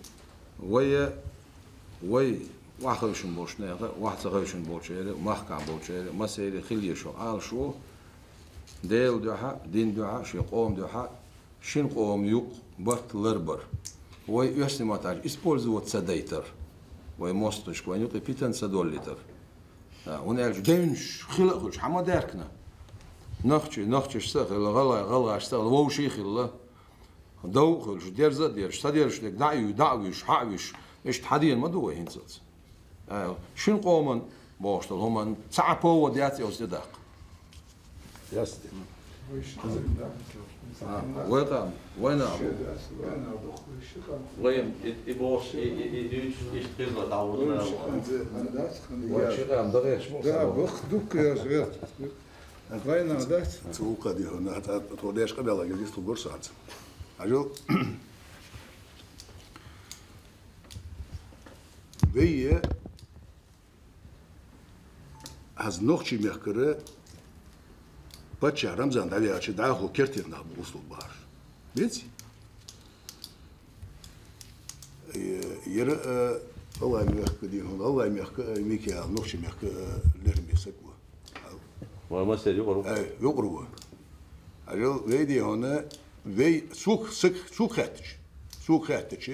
وي واخرشن بوشنا واحد صغيرشن بوشيره محكم بوشيره مسيري خليه شو آل شو ديل دوحة دين دوحة شي قوم دوحة شين قوم يوق برت لربر وي يشتي ما تعرف использовать سديتر وي موستش وي يوقي بيتن سدوليتر ونالج دينش خلقش حما داركنا نخشي شتغل غلا اشتغل وو شي خلا دو خلش ديرزا ديرش تديرش لك دعويش حاويش ايش تحدين ما دوه هينزلت شين قومن بوشتل هما تعبوا ودياتي اوزداق ياسدي وين وين يبوش يشتغل تعودنا وشيغام دغيش Да, بخدوك يا زغير. وين عدات؟ تسوق دي هنا توديش قبل جلس تقول ساعات عجل بيه از نوخشي مخكره بچه رمزان دالیا چه داخل کرتیم نه بوستو بار بیتی یر الله میخک دیون الله میخک میکه نوخشي مخک لرمی سکو وما سير يقرب يقربوا عجل ويدي هنا وي سوق خاتش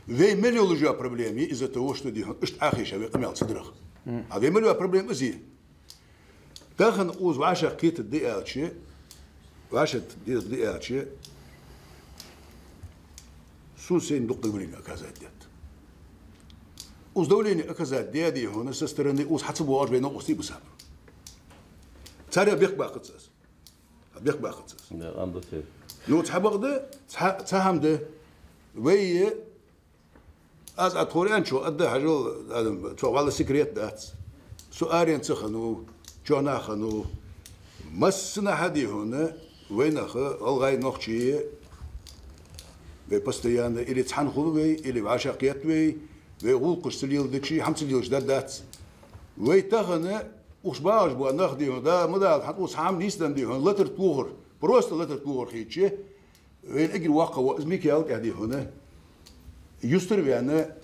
وي مليولوجيا проблеми из-за того что دي اشت اخي شوي قمال صدرخ هذا مليولوجيا проблем ازي داخل اوز وعشا قيت الدقيقه وعشت الدقيقه سوسين دق دولين اكازات اوز دولين اكازات دي هنا سسترني اوز حسبوا بين اوسي بساب تاري بيخ باقتص لا عنده سير لو تحبغده تهم وي از اتوريان شو قد حاجه شو والله سكريت دات سؤالين تخنو جونا خنو مسنا حدي هنا وين اخ الغاي نوخشي ببستيان اللي تحن خلوي اللي عشاقيات وي ويقول سليل دكشي حمس ليوش دات وي تغنى وش باش بو ناخدي دا مدال حط وش عام نيستن دي هون لتر توغر بروست لتر توغر خيتشي وين اجي واقع وازميكيال قاعدي هنا يستر بيانا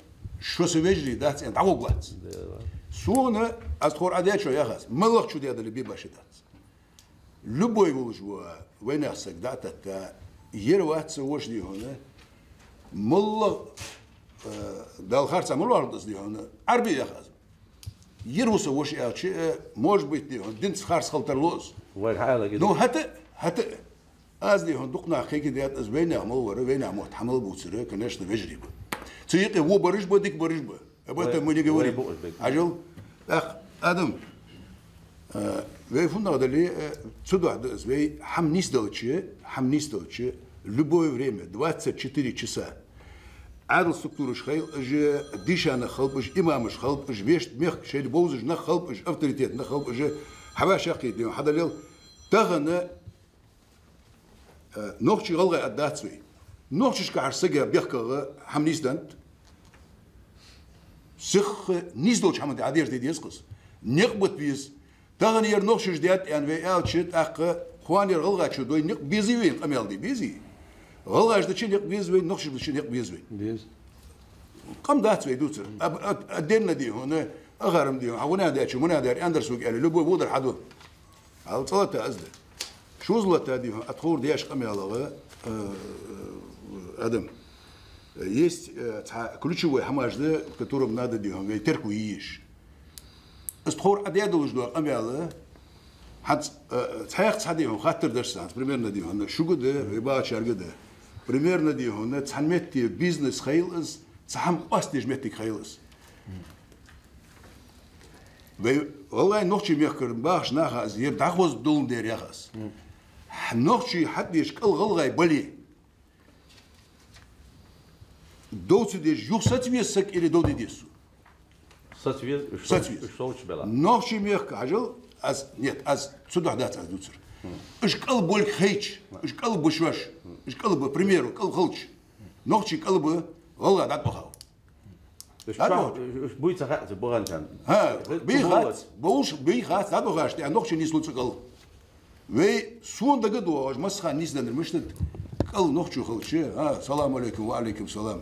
شو سويجلي دات انت عوقلات سونا اذكر عادات شو يا خاص ملق شو ديال اللي بيباش دات لبوي وجوا وين اسك دات يروات سوش دي هنا ملق دال خرصه ملوردس دي هنا عربي يا خاص يروس وش شيء موج بيتي دين خارس خلطر لوز وين حالك نو هت ازدي هون دقنا خيك ديات ازبينا عمو بينا عمو تحمل بوتسره كناش تفجري تيقي هو برج بديك برج ب ابوت مولي قوري عجل اخ ادم وي فونا دلي تسدو عدس وي حمنيس دلتشي любое время 24 часа عادل структурыш хай же дишана халбыш имамыш халбыш вешт мех шейд боузыш на халбыш авторитет на халбыш حواشاقي دي هذا الليل تغنى نوخشي غلغة الداتسوي نوخشش كعرسجة بيحكى حمنيس دانت سخ نيزدوش حمد عادير دي يسقس نقبت بيز تغنى ير نوخشش ديات يعني في أوتشت أخ خواني غلغة شو دوي نق بيزي وين قميل دي بيزي غلغة ده شيء نق بيز وين نوخشش بشيء نق بيز وين بيز قم داتسوي دوتر أدينا دي هنا أغرم دي هنا داتشو منا داري أندرسوق يعني لبوا بودر حدو على ثلاثة أزده شو زلت هذه أطور دياش قمي على Адам, есть ключевой хамажды, в котором надо делать, терку ешь. Стхор одеяло жду, амяла, хат цаях цадион, хаттер дерсан, примерно дион, шугуде, вибач аргуде, примерно дион, цанметти бизнес хайлс, цам пастиж метти хайлс. Вы, والله نوخشي ميخكر باش ناخذ ير داخوز دون دير يخص. نوخشي حد يشكل غلغاي بلي. دوت ديش يوصت ويسك إلى دوت ديسو. Сатвиз. نوخشي ميخك عجل از نيت از صدق دات از دوتر. إيش قلب بولك خيش، إيش قلب بشوش، إيش قلب بريميرو قلب خلش. نوخشي قلب والله دات بخاو. Будет захват, боганчан. بيخات بوش بيخات دات بخاش تي نوخشي نيس لوتس قلب. وي سون دقدو أج مسخ نيس دنر مشتت قل نوخشي خلش. سلام عليكم وعليكم السلام.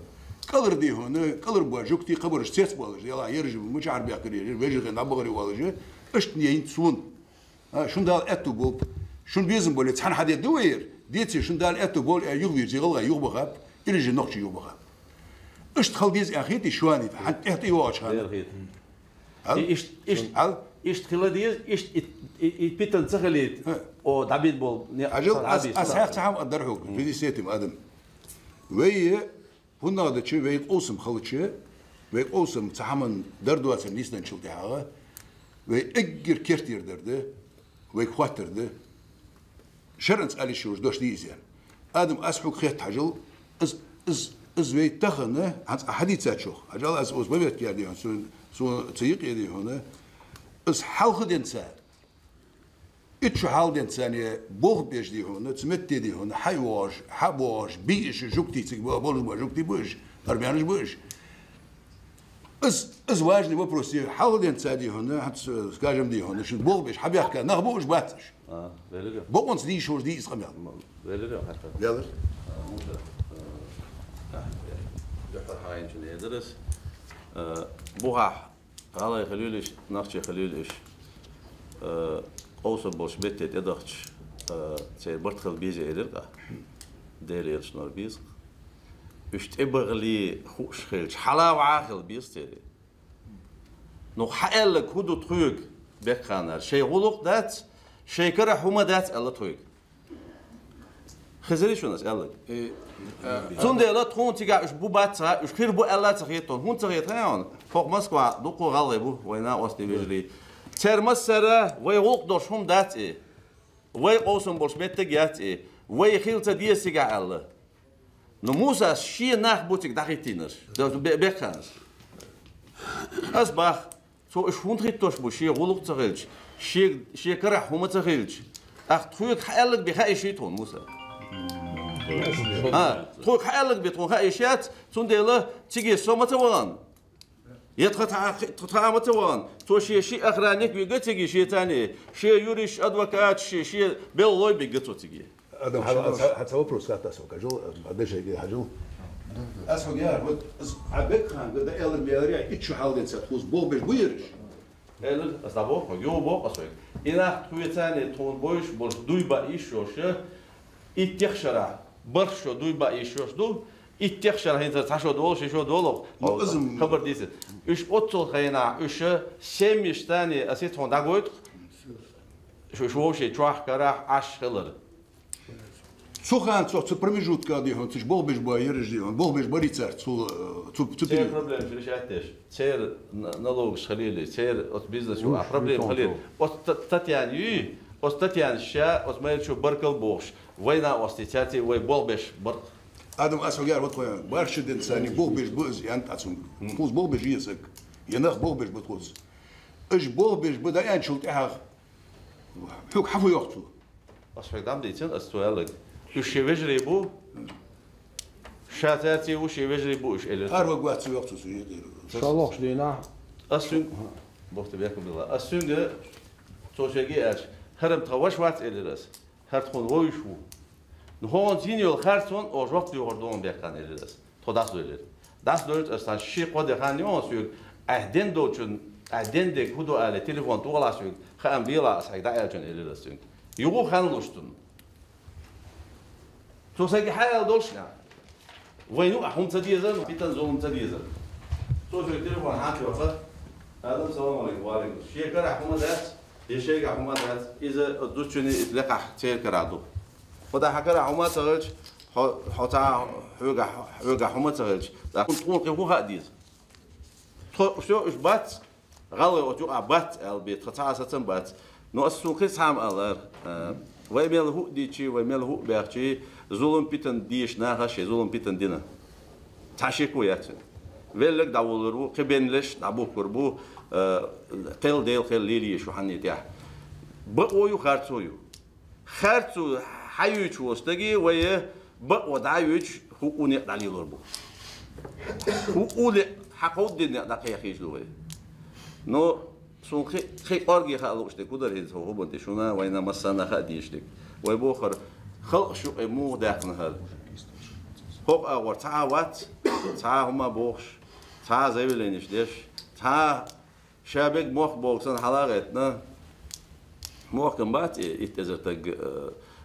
قلر دي هون قلر بواجوكتي قبر ستيت بالج يلا يرجع مش عارف ياكل يرجع غير نبغري والج اشتني سون شون دال اتو بول شون بيزم بول تحن حد يدوير ديتي شون دال اتو بول يغوير زي غلا يغبغاب يرجع نوخشي يغبغاب اشت خلديز اخيتي شواني حتى احتي واش هذا إيش خلديز إيش بيتن تخليت أو دابين بول أجل أسحق تعام أدرحوك في سيتم آدم وي هنا هذا شيء وي قوسم خلتشي وي قوسم تعامن دردوات النيسنا نشوف تحاها وي أجر كيرتير درده وي خواتر ده شرنت على شوش دوش ديزيان آدم أسحق خيط حجل از وی تخنه هنس حديثات شو أجل از ببيت كيردي هون سو تيق يدي هون از حلق دنسا إتشو حال دنسانية بوه بيش دي هون تمت دي هون حيواش حبواش بيش جوكتي تيك بولز جوكتي بوش أربعانش بوش از واجني ببروسي حال دنسا دي هون هنس سكاجم دي هون شو بوه بيش حبيح كان نخبوش باتش بوونس دي شوش دي إسقام يلا يلا دكتور هاين شو يدرس بوها على خليلش نقش خليلش أوصل بوش بيت يدخش تي برتخل بيجي إيرقا ديرير شنور بيز اشتبغلي خوش خيلش حلا وعاخل بيز تيري نو حقلك هدو تخيق بكانر شيء غلق دات شيء كره هما دات الله تخيق خزري شو ناس قالك زونده لا تكون تيجا إيش بوباتها إيش خير بو الله تخيطون هون تخيطون فوق مسكوا دوكو غالبو وينا وستي بيجري ترمسرة ويوق دوش هم دات إيه ويقوسم بولش متجات إيه ويخيل تديه سيجا الله نموسا شيء ناخ بوتك دقيقتينر ده بكانس أصبح سو إيش هون تخيطوش بو شيء غلق تخيلش شيء كره هم تخيلش أختويك حالك بخاي شيء تون موسى توك حالك بتون هاي شات تنديله تيجي سومة وان يتخطع متوان تو شيء أخرانيك بيجي تيجي شيء ثاني شيء يوريش أدوكات شيء بيلوي بيجي تو تيجي آدم هتسوي بروسات أسوق أجل قديش هيك أجل أسوق يا رب عبيك خان قد إيلر بياري إتشو حاول ينسى تخوز بو بيش بيرش إيلر أستابو يو بو أسوق إنا توي ثاني تون بويش بولش دوي بايش وش إتيخشرا برشو دوي بايش وش دو إتيخشرا هنتا تاشو دول شيشو دولو خبر ديس إيش أوتل خينا إيش سيميش ثاني أسيت هون داغويت شو شيء تروح كراح عش خلر سخان سو промежутка دي هون تش بول بيش بايرج دي هون بول بيش بريتسر تو تير بروبليم شو شاتش تير نلوغ خليلي تير أوت بيزنس شو بروبليم خليل أوت تاتيان أوت تاتيان شا أوت ما يشوف بركل بوش وينا أوستيتاتي وي بول بيش برك آدم أسوقيار وطوي بارشد إنساني بول بيش بوز يعني تاسم خوز بول بيش يسك ينخ بول بيش بتخوز إيش بول بيش بدا يعني شلت إحاغ حوك حفو يوقتو أصفق دام ديتين أستوالك إيش يوجري بو شاتاتي وش يوجري بو إيش إلي أروق وقت يوقتو سيدي شالوخ دينا أسون بوقت بياكم بالله أسون توشيجي أش هرم تواش وقت إلي رس هرتخون ويشو نهون تينيول خرطون أو وقت يوردون بيكان إلي رس تو داس دولر داس دولر أستان شيء قد خانيون سوق أهدن دوتشون أهدن دك هدو على تليفون تولا سوق خام بيلا أسحق دايرجون إلي رس يوقو خان لوشتون توصل حاجة دولشنا وينو أحوم تديزن بيتن زوم تديزن توصل التليفون حاكي وفا هذا السلام عليكم وعليكم شيء كره حكومة ذات يشيء حكومة ذات إذا دوتشني إطلاق تير كرادو وده حكرا حكومة تغلش حتى حوجا حكومة تغلش لكن تكون كهو هاديز شو إيش بات غالي وتوقع بات البيت قطعة ستن بات نو أسسون كيس عام الله ويميل هو ديشي ويميل هو بيرشي زولم بيتن ديش ناقش زولم بيتن دينا تعشيكو ياتن ويلك داولرو قبنلش دابو كربو قيل ديل قيل ليلي شو حني تاع بقويو خارتو حيوش وستجي ويا بقو دايوش هو أوني دالي لربو هو أولي حقود دنيا دقيقة يجلوه نو سون خي أرجع خالوش تقدر هيز هو بنتي شونا وينا مسنا خديشتك ويبوخر خلق شو مو داخل هذا هو أور تعوات هما بوخش زي بلينش ديش شابك موخ بوكسن حلاقتنا موخ كمبات يتزرتك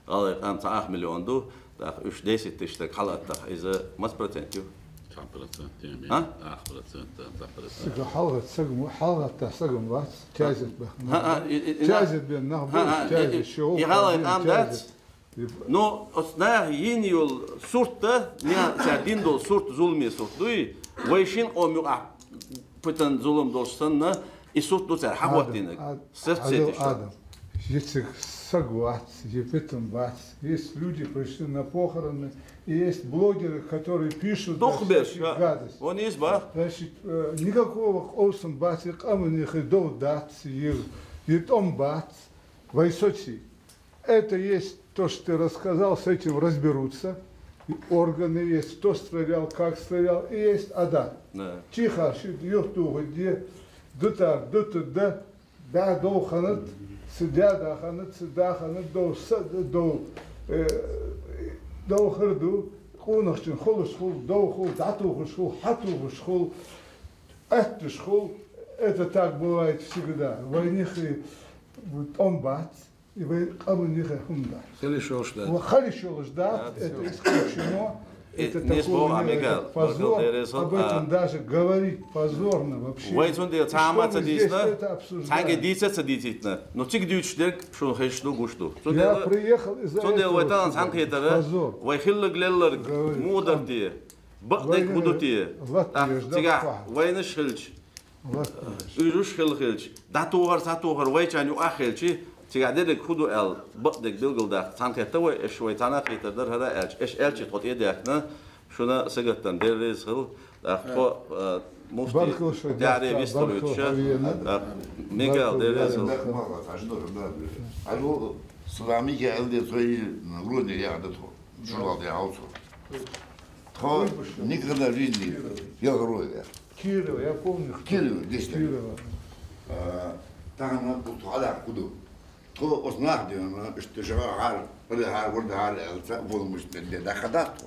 غالق أم 8 مليون دو داخ إيش ديسي تشتك حلقتك إذا ما سبرتنتيو 10% يعني 10% حلقة سجم بس جايزت جايزت بالنهب جايزت الشعوب يغالق أم دات نو أصنع ينيول صورته نيا سعدين دول صورت ظلمي صورت دوي ويشين أمي بتن ظلم دولستنا يصورت دو تر حواتينك صرت Адам, если согласен, епитом вас, есть люди, пришли на похороны, и есть блогеры, которые пишут гадость. Он есть, ба? Значит, никакого осом батик, а мы не ходил дать, и том бат, вайсоти. Это есть то, что ты рассказал, с этим разберутся. И органы есть, кто стрелял, как стрелял, и есть ада. Тихо, юрту, где, да, до ханат, сидя, да, ханат, до харду, хунахчин, холушхул, доухул, датухушхул, хатухушхул, этушхул. Это так бывает всегда. Войнихи омбат. И вы амунихи хунда. Халишо ждать, это исключено. Это такой позор, об этом даже говорить позорно вообще. Что мы здесь это обсуждаем? Я приехал из-за этого. Позор. تقعدلك خدو ال بقدك بيلقل ده تانك توي شوي تانك يتدر هذا ايش الشي تحط يدكنا شونا سجتن دير رزق اخو مفتي داري بيستلوتش ميغال دير رزق алло сламики elde свои вроде я да то журнал я аутсо то никогда в жизни я говорю Кирилл, я помню. Кирилл, здесь там на путу ала куду то ознак дена что жар вордар это волмуш да хадато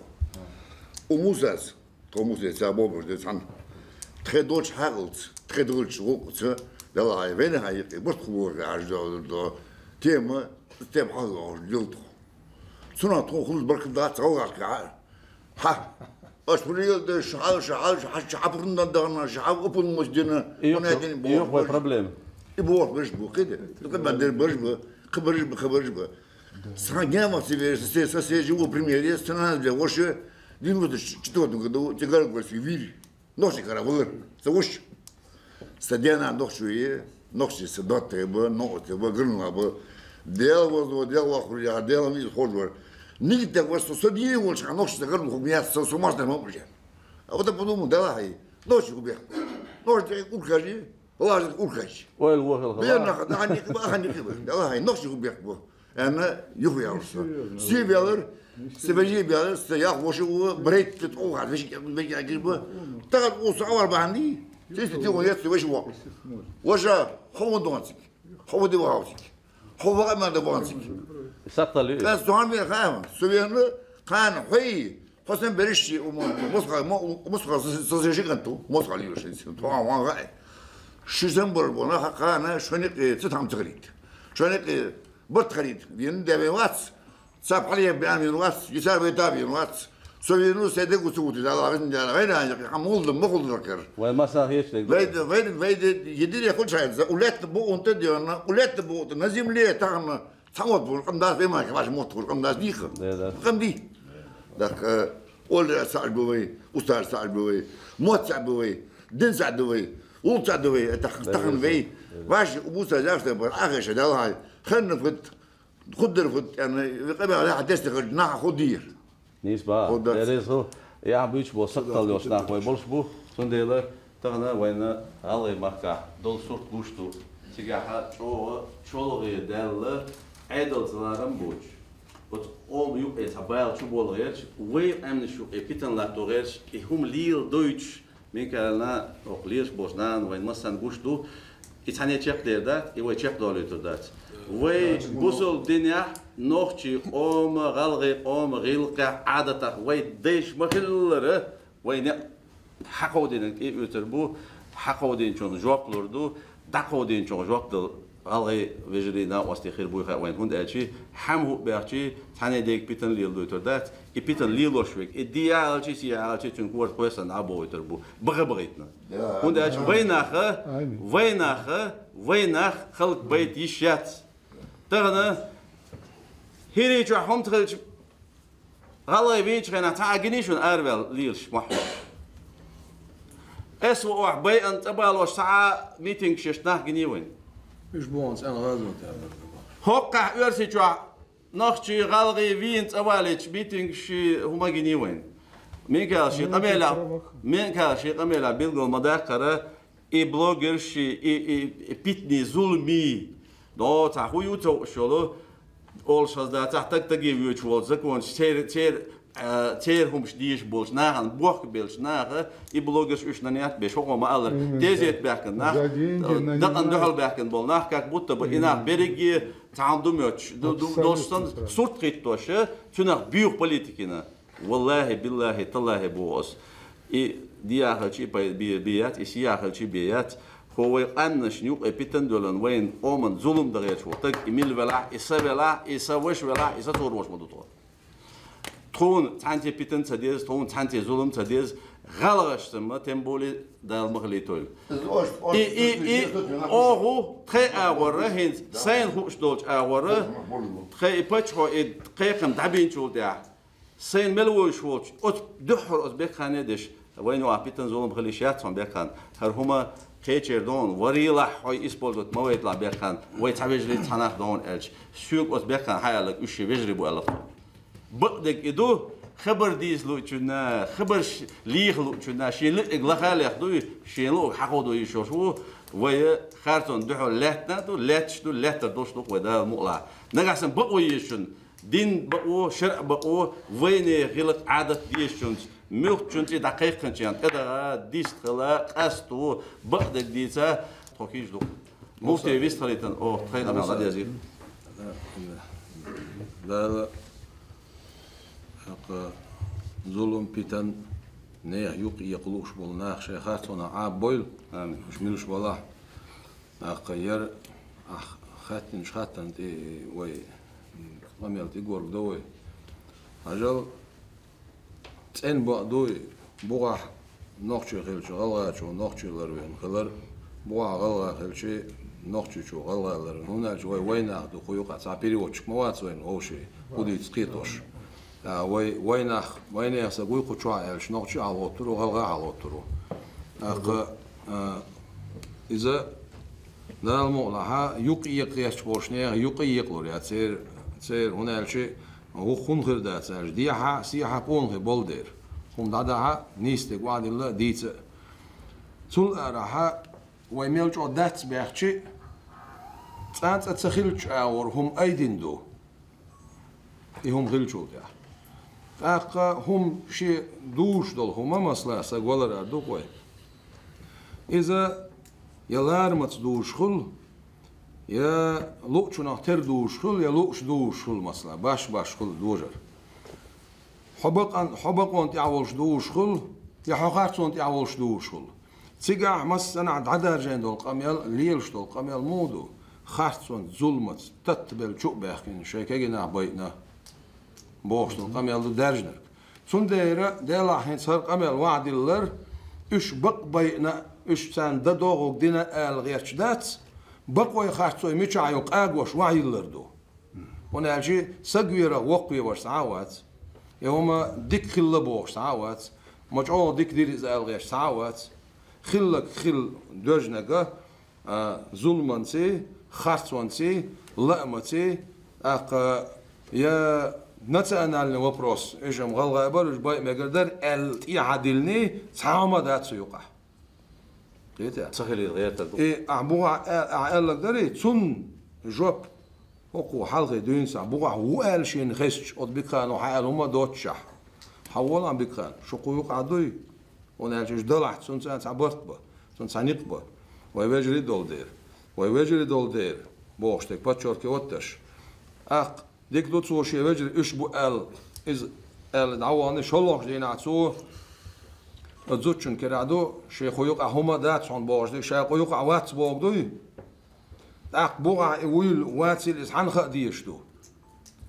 умузас то музес абобр де сан тредоч харлц тредоч рукце да вен хай вот хвор аждо до тема тем хало лют суна то хул баркда цаугар ха аш бурил де шабрунда дана шабупун муздина онадин бо проблем يبغى برجبه كده لقد دير برجبه خبرجبه سانجاما سي جوا بريمير سنه ده وش دي نقطه что году тягар гвоздь ноши каравыр сауш стадиана ноши ноши садот бы ноте бы грнула бы дело охуя дело не ходвар нигде вас судьи уж ноши грну меня с ума сдамся а вот подумал давай ноши губя ноши укажи لاجل أوركاش. وين وهل بينا نحني كبر لا هاي نقش بيحبه أنا يخوي عرسه سيبيالر سبجي بيالر سياق وشو بريت تتوه هذا شيء بيجي أجيبه تقعد وصور بعندي تيجي تقول يا سوي شو وجا هو دونسك هو دواوسك هو ما دواوسك سطلي بس زمان بيخام سوينا كان حي حسن بريشي ومسخة سوسيجي كنتو مسخة ليش تو عوان غاي شزنبر بنا حقنا شونك تتهم تغريد شونك بتغريد بين دبوات صاب عليه بيان ينواس يساوي تابي ينواس سوينو سيدك وسوتي لا غير جانا غير حمول مخول ذكر وما صاحيش لك ويد يدير يقول شيء ولات بو انت دينا ولات بو نزيم ليه تاعنا تصوت بو قم داس ما كيفاش موت قم داس ديخ قم دي داك اول سعد بوي استاذ سعد بوي موت سعد بوي دين سعد بوي ولد سعد بوي تخن في واش ابوسا جاست اخر ده هاي خلنا فت خدر فت يعني قبل على حدث ناخ خدير نيسبا دريسو يا بيش بو سقطل يوش ناخ وي بولش بو سنديلا تغنا وين علي مكا دول صوت غوشتو تيغا شولغي دال عدل زلارم بوش بس أم يو إتابعل شو بولغيرش وين أمن شو إبتن لاتوريرش هم ليل دويتش من كلنا أقليش بوسنان وين مثلا غوشتو إتاني تشيك ديردات إيوه تشيك دوليتودات وي بوصل دنيا نوختي غلغي غيلقى عادة وي ديش مخلره وي حقودين إيه يتربو حقودين شون جوابلردو دقودين شون جوابدل غلغي فيجرينا واستخير بويخا وين هند أشي حمو بيحكي تاني ديك بيتن ليل دويتودات يبيتن ليلو شويك إديا أشي سيا أشي تنكور كويس نعبو يتربو بغيتنا هند أشي ويناخ خلق بيت يشات تغنا هيري جو حوم تخلج غلاي بيش غنا تعجنيشون أربل ليلش محمود اسمه بي أنت أبغى ساعة ميتينغ ششناه جنيوين مش بونس أنا غازم هوقع أرسي جو نختي غلغي فينت أولش ميتينغ شي هما جنيوين من قال شي قميلا بيلقوا مداقرة إي بلوجر شي إي بيتني ظلمي دو تاخو يوتو شلو أول شذا تحتك تجيب يوتشول زكون تير هم شديش بولش ناهن بوخ بيلش ناه إي بلوجرش إيش نيات بيشوفوا ما ألر تيزيت بيحكن ناه دقن دخل بيحكن بول ناه كاك بوتا بينا بريجي تعندم يوتش دوستان صوت قيتوش تناخ بيوخ بوليتيكنا والله بالله تالله بوس إي دياخل شيء بيات إسياخل شيء بيات هو أنش نيوك إبتن دولن وين أمن ظلم دغير شو تك إميل ولا إسوش ولا إساتور وش مدوتور تون تانتي بيتن تديز تون تانتي ظلم تديز غلغش تما تمبولي دال مغليتول إي أوه تخي أورة هين سين خوش دوش أورة تخي بتش هو قيقم دعبين شو ده سين ملوش وش أت دحر أزبك خاندش وين وعبيتن ظلم خليشيات صن بيكان هرهما خير دون وريلا حي إسبولت مويت لا بيكان ويتعبج لي تناخ دون إلش سوق أزبكان هاي لك وش بيجري بو ألف بدك إدو خبر ديز لو تشنا خبر ليخ لو تشنا شيء لغال ياخدو شيء لو حقودو يشوشو ويا خارتون دحو لاتنا دو لاتشتو لاتر دوشتو ودا مقلع نقاسن بقو يشون دين بقو شرع بقو وين غلط عادة ديشون ملك شنتي دقيق كنتيان إذا ديست خلا أستو بدك ديتا توكيج لو مفتي بيست خليتن أو تخيل أنا على يزيد لا ظلم بيتن نيه يقلوش بولناخ شيخاتنا عاب بويل مش ملوش والله أخير خاتن شخاتن تي وي قميل تيجور دوي أجل تين بعدوي بوع نقطة خلش غلغة شو نقطة لروين خلر بوع غلغة خلش نقطة شو غلغة لروين هنا شوي وين أخذ خويق تعبيري وشك موات وين أو شيء خدي تسقيتوش وين يسقوي قطع علش نقطة على وترو غلغة على وترو إذا ده الموضوع يقيق يشبوشنيه يقيق لوري تصير هنا الشيء هو خون غير ده تصير ديها سيها بون غير بولدر هم دادها نيستك وعد الله ديت تول راها ويميل جو دات بيحكي تانت تسخيلش اور هم ايدين دو هم غيلشو ده فاق هم شيء دوش دول هم مسلا سقولر دو كوي إذا يلار متصدوش خل يا لوكش نختار دوش خل يا لوكش دوش خل مثلا باش خل دوجر حبق أنت عولش دوش خل يا حقات أنت عولش دوش خل تيجا مثلا عدد جند القميل ليلش القميل مودو خارت ظلمت تتبل شو بيحكين شيء كجنا بيتنا boğuştun kamel derjner. Sun değere dela hen sar kamel vaadiller üç bak bayna üç sen de doğuk dine el geçdat bak oy xartsoy miçayok agwaş vaayillerdu. Ona elçi sagvira waqwi var saawat يوما ديك خل بوش ساعات مجعول ديك دير إزالغيش ساعات خلك خل دوجنجا ظلمانسي خارسوانسي لأمتي يا نتسألنا لنا وبروس إيش مغلغة برج باي مقدر الإعادلني سامة دات سيوقع قيتها صحيح غير تدو إيه أعبوها أعلق دري تون جوب وقو حلقة دين ساعة بقى هو قال شيء نخش قد بكان وحال هما دوتشح حول عم بكان شو قيوق عدوي ونالجش دلعت سون ساعة عبرت با سون ساعة با ويواجري دول دير ويواجري دول دير بوشتك باتشور كيوتش أق ديك دوت سو شيء واجري إيش بو قال إز قال دعواني شلوش دين عتسو اتزوتشن كرادو شيء قيوق هما دات سون بوشتك شيء قيوق عوات بوغدوي أق بوغا ويل واتسيل إز حنخ ديشتو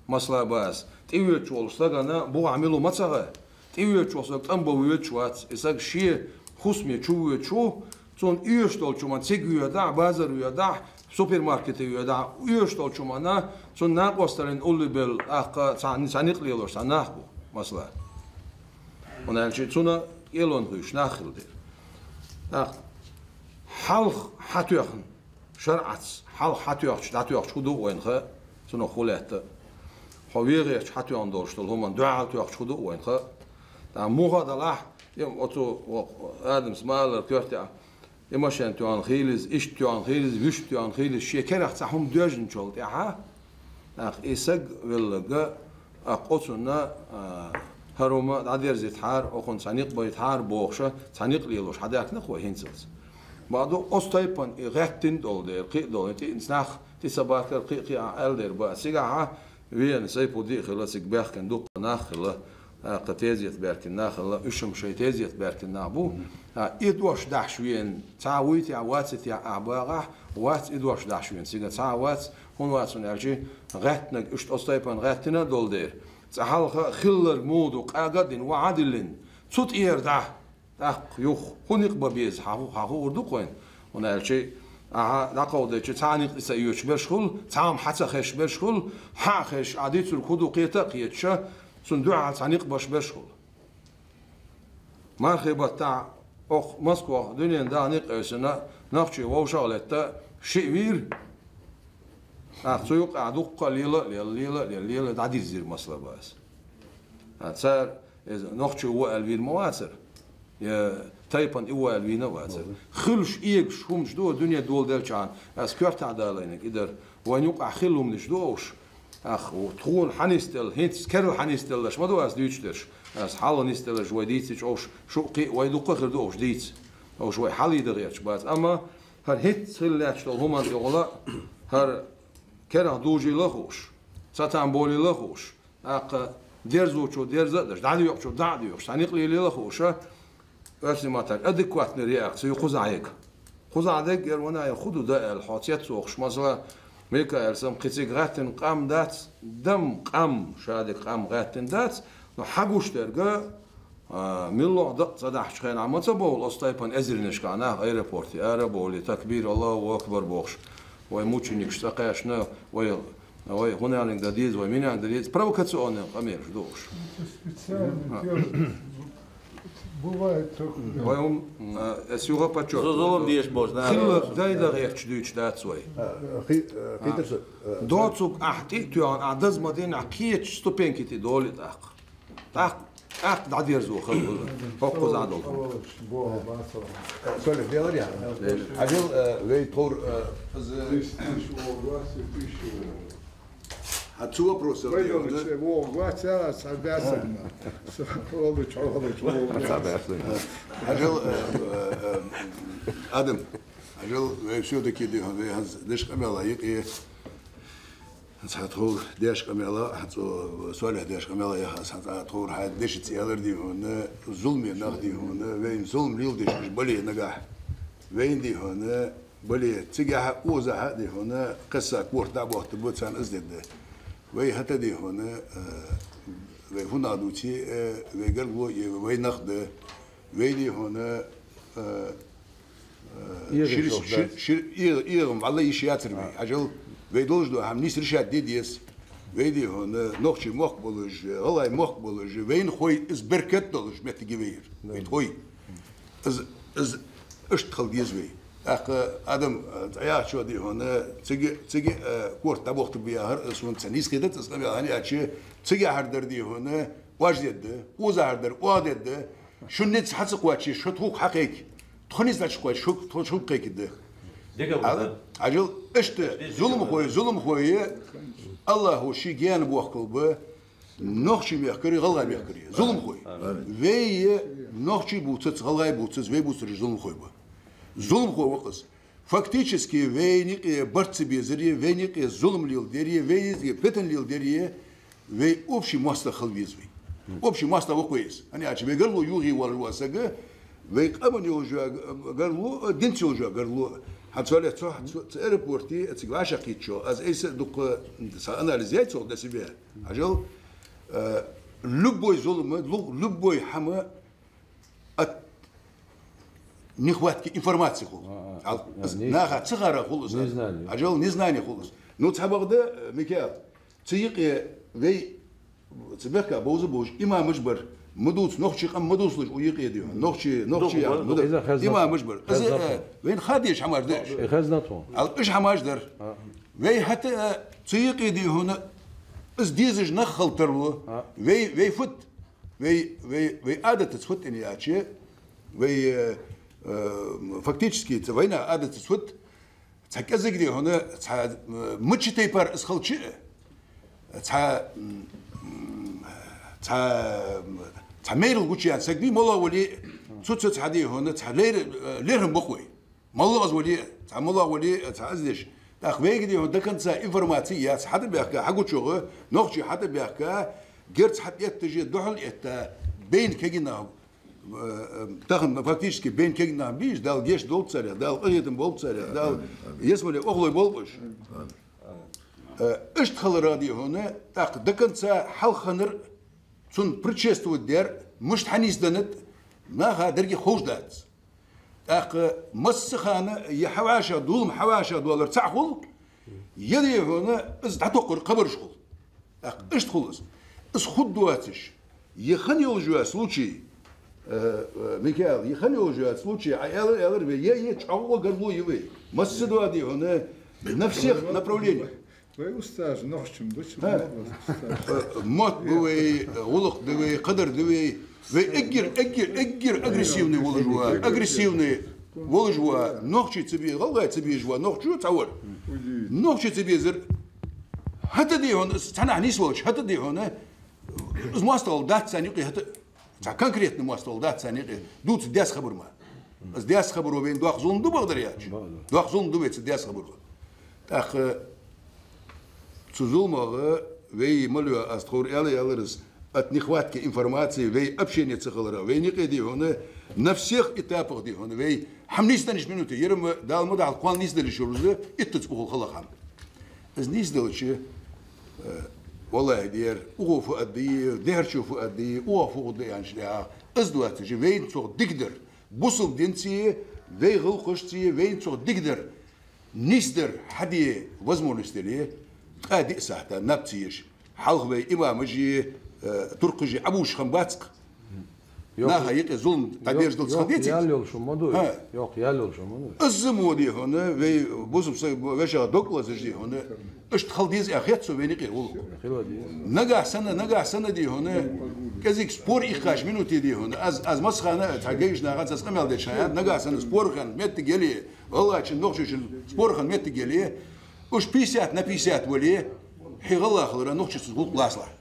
مسلا باس تيويت شول ساغنا بوغا عملو ماتساغا تيويت شول ساغ تامبو ويت شوات إساغ شي خصمي شو شو تون يشتول شو مان سيغيو دا بازار يدا سوبر ماركت يدا يشتول شو مانا تون ناقوسترين اولي بل أق سانيقليلور ساناخبو مسلا ونالشي تونا يلون غيش ناخل دير أق حلق حتوخن شرعت حل حتوخ شدو وينخا تنو خولات حويغيش حتو اندورشتل هما دعاء توخ شدو وينخا دا موها دلاح يوم اوتو ادم سمالر كورتا يمشان تو ان خيلز ايش تو ان خيلز ويش تو ان خيلز شيكر اخصهم دوجن شولت ها اخ اسق ولا اقوتنا هروما دادير زيت حار اخون سانيق بيت حار بوخشه سانيق ليلوش حداك نخو هينسلز بعدو أستيبان إغتين دول دير قي دول تي إنسناخ تي سباكر قي ألدر با سيجا وين سيبو دي خلاص إجباخ كان دوق ناخلا قتيزيت باركن ناخلا إشم شيء تيزيت باركن نابو إدواش دحشوين تعويت يا واتت يا أباغه وات إدواش دحشوين سيجا تعوات هون واتسون أرجي غتنك إشت أستيبان غتنا دول دير تعال خلر مودق أجدين وعدلين صوت إيردع يوخ خونيق ببيز حاهو وردو قوين ونالشي نقود چه تانيق إسايوش بشخل تام حتى خش بشخل ها خش عديت الكودو قيتا قيتشا صندوع تانيق باش بشخل مرخبة تاع أخ مسكو دنيا دانيق أسنا نقشي ووشالتا شيء سويق عدو قليلة دعدي زير مسلا باس صار نقشي هو الفير مواسر يا تايبان إيوه الوينا واتر خلش إيش هم جدو الدنيا دول دلشان أسكرت عدالينك إدر وين يقع خلهم نجدوش أخ وتخون حنيستل هنت كرل حنيستلش ما دو أس ديتش أس حال نيستل شوي ديتش أوش شو قي ويدوق خير دوش ديت أو شوي حالي دغيتش بس أما هر هت خلاتش هم أنت يقولا هر كره دوجي لخوش ساتان بولي لخوش أق درزو شو درزدش دعدي يق شو دعدي يق سانيقلي لخوشة أرسل ماتر أدكوات نرياكس يخوز عليك خوز عليك يرونا يخودو ده الحاطيات سوخش مثلا ميكا أرسم قتيق غاتن قام دات دم قام شادك قام غاتن دات نحقوش ترجع ملو دق صدح شخين عم تصبوا الأسطيبان أزرنش كأنه أيربورتي أربولي تكبير الله أكبر بوخش ويموتشني كشتاقاشنا وي هنا عندك داديز ومين عندك داديز провокационный قمير دوش Бывает только. Waarom is je op het Zo die is boos. Gillen daar echt Duits dat zo. Dat zoek echt ik tu aan dat maar die nakiet stopenki te dolit ach. Ach dat hier zo gewoon. Fok zadol. سولف دي غير يعني عجل غير طور هتسوى بروسر واتساب سابعسنا عجل ادم عجل شو دكي دي هز ديش قميلا يقي هتقول ديش قميلا هتو سؤال ديش قميلا يا هتقول هاد ديش تيالر دي هون ظلم ناخدي هون وين ظلم ليل ديش بلي نجاح وين دي هون بلي تجاه اوزا دي هون قصه كورتا بوقت بوتسان ازدد وي حتى دي هنا وي هنا دوتي وي قلبو وي نخد وي دي هنا يغم الله يشياتر بي عجل وي دولج دو هم نيس رشاد ديديس وي دي هنا نوخشي مقبلج الله مقبلج وين خوي از بركت دولج متجيبير وي خوي از اشتغل ديزوي اخ ادم يا شو دي هنا تجي كورت تبوخت بيهر اسون تنيس كده تسمع يعني اشي تجي هردر دي هنا واجد وزا هردر وادد شو نت حسق واتشي شو توق حقيق تخنيز لا شو شو كده عجل اشت ظلم خوي الله هو شي جان بوخل به نوخشي ميخكري غلغا ميخكري ظلم خوي وي نوخشي بوتس غلغا بوتس وي بوتس ظلم خوي به ظلم خوي وقص فактически вейник борцы безрие вейник ظلم лил дерие вейник петен лил дерие вей общий маста хлвизви общий маста вокоис они ачи бегарлу юги والواسقه وي قبل يوجا قالوا دنت يوجا قالوا حتسولي صح ايربورتي تسغاشا كيتشو از ايس دوك اناليزيت سو دسبيه اجل لبوي ظلم لبوي حما نخواتك انفورماتسي خو ناخا تصغر خلص اجل نزناني خلص نو تحبغده ميكال تيقي وي تبكى بوز اما مجبر مدوس نوخشي قم مدوس لش ويقي ديو نوخشي اما مجبر وين خاديش حماش داش خزنته ايش حماش در وي حتى تيقي دي هنا اس ديزج نخل ترو وي فت وي عادة تفوت اني اتشي وي فاكتически وين عادة تفوت تحكزك دي هنا متش تيبر اسخلشي تعمير الوجه سجدي مولا ولي صوت هذه هنا ليرهم بقوي مولا ولي مولا ولي تعزش تاخويك دي هنا كانت انفورماتيه حتى بيحكي حقو شغل نوخشي حتى بيحكي قرت حتى يتجي دحل بين كينا تاخن فاكتически بين كينا بيش دال جيش دول تسرع دال قيتم بول تسرع دال يسمى لي اغلي بولبش اشتغل رادي هنا تاق دكنت حل خنر تون предшествует дер مش حنيس دنت ما هادرجي خوش دات اق مسخانه يحواشا دول حواشا دولار تعخل يدي هنا از تعتقر قبر شغل اق ايش تخلص اس خدواتش يخني الجوا случай ميكال يخني الجوا случай ايلر ي تشعو قلبو يوي مسدوادي هنا نفسي направление وي استاذ نوخشم بش موت بوي ولق دوي قدر دوي وي اجر اغريسيفني ولجوا اغريسيفني ولجوا نوخشي تبي غلغا تبي جوا نوخشو تعور نوخشي تبي زر حتى دي هون انا نيس ولش حتى دي هون از ماستول دات ثاني حتى تاع كونكريت ماستول ثاني ثاني دوت داس خبر ما از داس خبر وين دوخ زون دو بقدر ياج دوخ زون دو بيت داس خبر اخ تزومه وي ملو استخور يالرس ات نخواتك انفورماتسي وي ابشيني تخلرا وي نقدي هنا نفسيخ اتابق دي هنا وي حمنيستنش منوتي يرم دال مود على قوان نيس دل شروزه اتتبو خلقهم از نيس دلشي والله دير اوفو ادي دير شوفو ادي اوفو دي انشلا از دواتجي وين تو ديقدر بوصل دينتي وي غلقشتي وين تو ديقدر نيسدر حدي وزمولستلي قادي ساعتها نبتيش حلقة إمام جي ترقجي أبوش خمباتك ناها يقي ظلم تعبيرش دول صديتي يالول شو مدو يوق يالول شو مدو الزمودي هنا وي بوزم وشا دوكلاس جي هنا اشتخل ديز أخيات سو بيني قيقول نقع سنة دي هنا كذيك سبور إخاش منو تيدي هنا از مسخانة تحقيش ناقات اسقمال دي شايات نقع سنة سبور خان ميت تقلي والله شن نوخشو سبور خان ميت تقلي وش بيسات نبيسات وليه حي غلا خضرا نوخش تقول لاصلح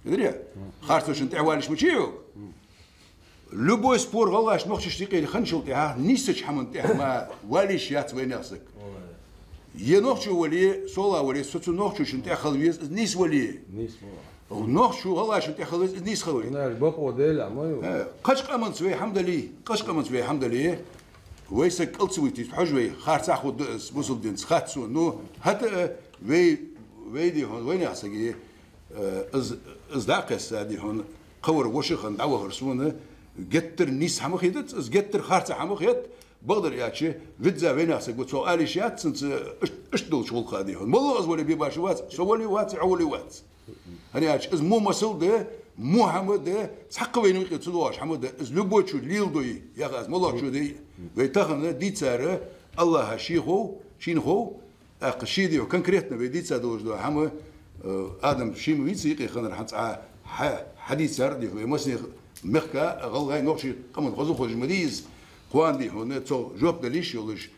ادري خارتوش انت عوالش مشيو لبو سبور غلاش نوخش تيقي خنشلتي ها نيسش حمنتي ما واليش يات بين نفسك ينوخش ولي صولا ولي سوتو نوخش انت خلويز نيس ولي نيس ونوخش غلاش انت خلويز نيس خلوي انا البقو ديل عمايو قش قمن سوي حمد لله قش قمن سوي حمد لله ويسك السويتي حجوي خارت اخذ بوصل دين خاتسو نو حتى وي ويدي هون وين يحسقي از داقس هذه هون قور وشخن دعوة هرسونه جتر نيس حمو خيدت از جتر خارت حمو خيت بقدر ياتشي فيتزا وين يحسق وسؤالي شات سنت اشتدل شغل خادي هون والله از ولا بيباش وات سولي وات عولي وات هني ياتش از مو مسؤول ده مو حمد ده حق وين يقتلوش حمد ده از لبوتشو ليلدوي يا غاز والله شو دي ويتخن دي تساره الله شيخو شينخو قشيدي وكنكريتنا بيدي تسادوش دو حمو ادم شيم ويتسيقي خنر حديث سردي في مسني مخكا غلغاي نوشي قمن خزو خوج مديز قواندي هنا تو جوب دليش يولش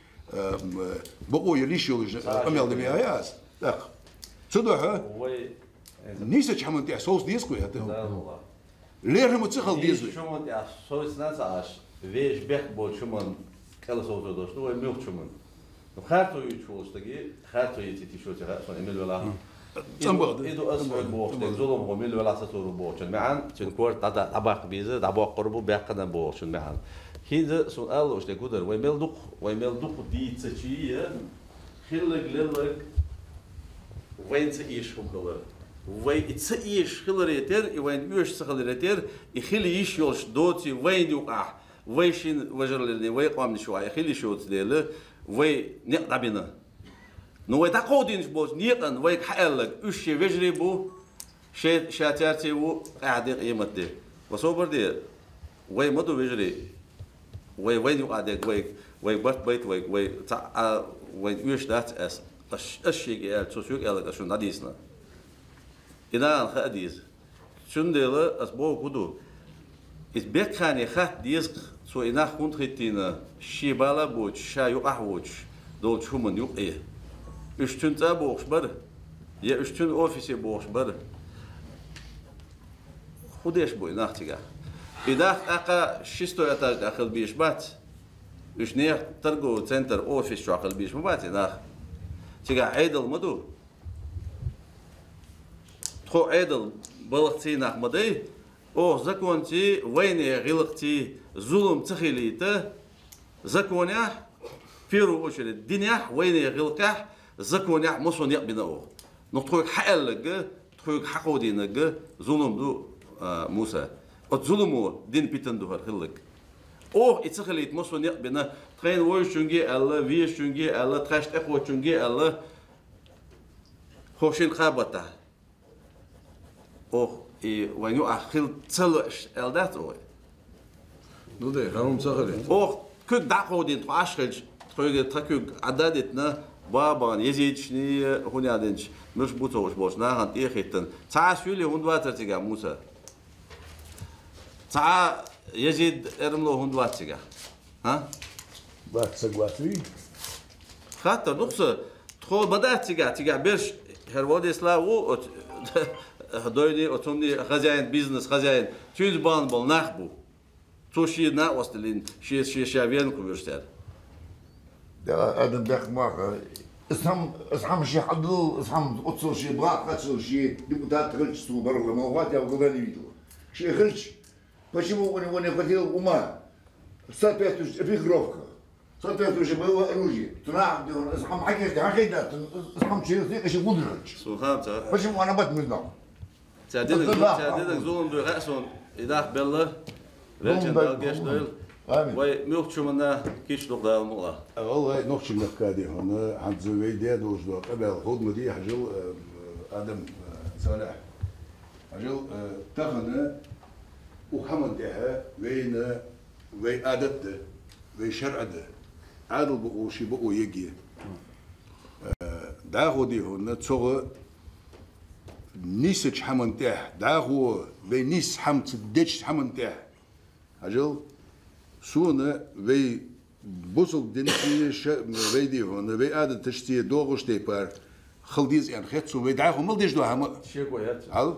بقو يليش يولش اميل دبي هياس لا صدق نيسك حمن تاع صوص ديسكو يا والله ليه متسخل ديزو شو من تاع صوص ناس عاش فيش بيخ بول شو من كلا صوص دوش تو ميوت شو من خاطو يشوش تجي خاطو يتي شو تاع صون ايميل ولا إدو أسمع بوش تزولهم وميل ولا سطور بوش معن تنكور تدا أباق بيزة أباق قربو بيقنا بوش معن هيدا سؤال وش تقدر ويميل دوق دي تشيء خلق للق وين تعيش هم خلق وين تعيش خلق ريتر وين يوش خلق ريتر يخلي يش يوش دوتي وين يوقع ويشين وجر للني ويقام شوية يخلي شوت ديله وين نقطع بينا نو تقودينش بوش نيقن ويك حقلك وشي وجري بو شاتيرتي بو قاعد قيمتي وصوبر دي وي مدو وجري وين يقعدك وي برت بيت وي تاع وين وش دات اس اشي قال تشوك قالك شو نديسنا اذا خديس شون ديلا اسبو كدو is bek khani khat disk so ina khund khitina shibala boch shayu ahwoch dol chumun yuq e üstün ta box bar ya üstün ofisi box bar khudesh boy nachtiga idaq aqa shisto etaj dakhil bish bat üstne targo center ofis dakhil bish bat ina tiga aidel madu tro aidel balqtina ahmadi او زكونتي وين غلقتي ظلم تخيليته زكونيا فيرو وش الدنيا وين غلقه زكونيا مصون يقبنه نطوك حقلق تخوك حقودينق ظلم دو موسى الظلمو دين بيتن دو خلق او اتخليت مصون يقبنه ترين وشونجي الله ويشونجي الله ترشت اخو شونجي الله خوشين خابته او وين يأخذ تلش الدات أوي. نودي خانم سخري. أو كل دعوة تعاشرج تقول عددتنا بابان يزيد شني هون عدنش مش بوتوش باش نهان إخيتن تعاشولي هون دواتر تيجا موسى. تع يزيد إرملو هون دوات تيجا. ها؟ بات سقواتي. خاطر نقص تقول بدأت تيجا بيرش هروادي سلاو هدويني أتومني خزائن بيزنس خزائن تيز بان بال نخبو توشي ناقوستلين شي شافين كوبرستر ده ادم داخ ما اسهم شي حدو اسهم قصو شي بغا قصو شي ديبوتات خرج سو برا ما وات يا غداني فيديو شي خرج почему он не хватило ума соответствуешь эпиграфка соответствуешь было оружие туда اسهم حكيت حكيت اسهم شي شي مدرج سوخامتا почему انا بات منهم تعديلك زولم دو رأسون إذا بالله رجل بالجيش دول وي ميوختشو منا كيش نقدر المغلا والله نوخش مكادي هنا عند زوي دياد وجدو قبل خود مدي حجل آدم صالح حجل تخنا وحمد تاعها وين وي عادته وي شرعته عادل بقو شي بقو يجي داخودي هنا تصغ نيسج حمن تاع داخو وي نيس حمت ديش حمن تاع حجل سونا وي بوسوك دنتي ويدي هون وي عادة تشتي دوغوش تيبار خلديز يعني خيتسو وي داخو ملديش دو هم شيكويات هل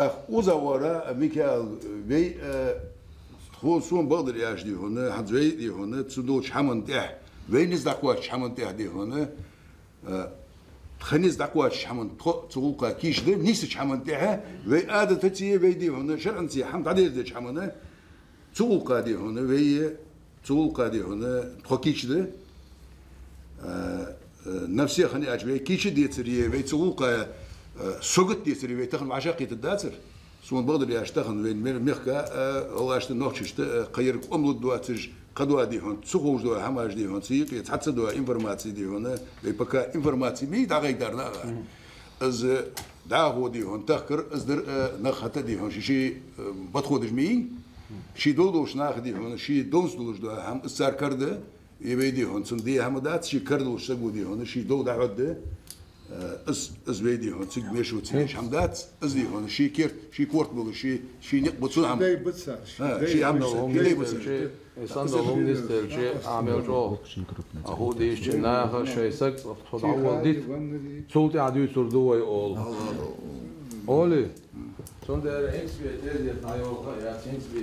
اخ وزوارا ميكال وي خو سون بقدر ياش دي هون حد وي دي هون تسدوش حمن تاع وي نيز داكواش حمن تاع دي هون خنيز داكواش حمن تقولك كيش ده نيسش حمن تاعها وي عادة تشتي وي دي هون شرعنتي حمد عديد حمن تقولك دي هون وي تقولك دي هون تخكيش ده نفسي خني أجمع كيش دي تريه وي تقولك سوقت يسري بيتخن مع شاقية الداتر سون بقدر يشتغل وين ميخكا الله يشتغل نوخش قير أمل الدواتج قدوا دي هون سوقوش دوا هماش دي هون سيك يتحدث دوا إنفورماتي دي هون بيبقى إنفورماتي مي دعاء دارنا از دعاء دي هون تذكر از در نخته دي هون شيء بدخودش مي شيء دولوش ناخدي هون شيء دوز دولوش دوا هم السار كرده يبيدي هون سندي همدات شيء كردوش سجودي هون شيء دول دعوده از بيدي هون سج مشو تسيش حمدات از دي هون شي كيرت شي كورت بول شي نقبصون عم داي بتصار شي عم داي بتصار صندوقهم نستل شيء عامل جو هو ديش ناخ شيء سك خد عوض ديت صوتي عدو سردو يقول اولي صند اكس بي تايو خيات اكس بي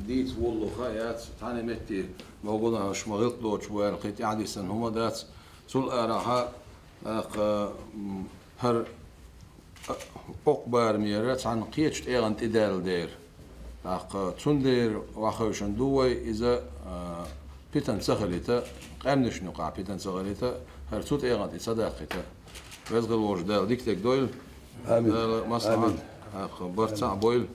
ديت والله خيات ثاني متي موجوده مش مغلط لو شويه لقيت عادي سن هم دات سول راح هر أقبار ميرات عن قيتش إيران تدال دير تندير وخوشن دوي إذا بيتن سخليتا قامنش نقع بيتن سخليتا هر توت إيران تصدقتا ويزغل وجدال ديكتك دويل آمين مصنع برتع بويل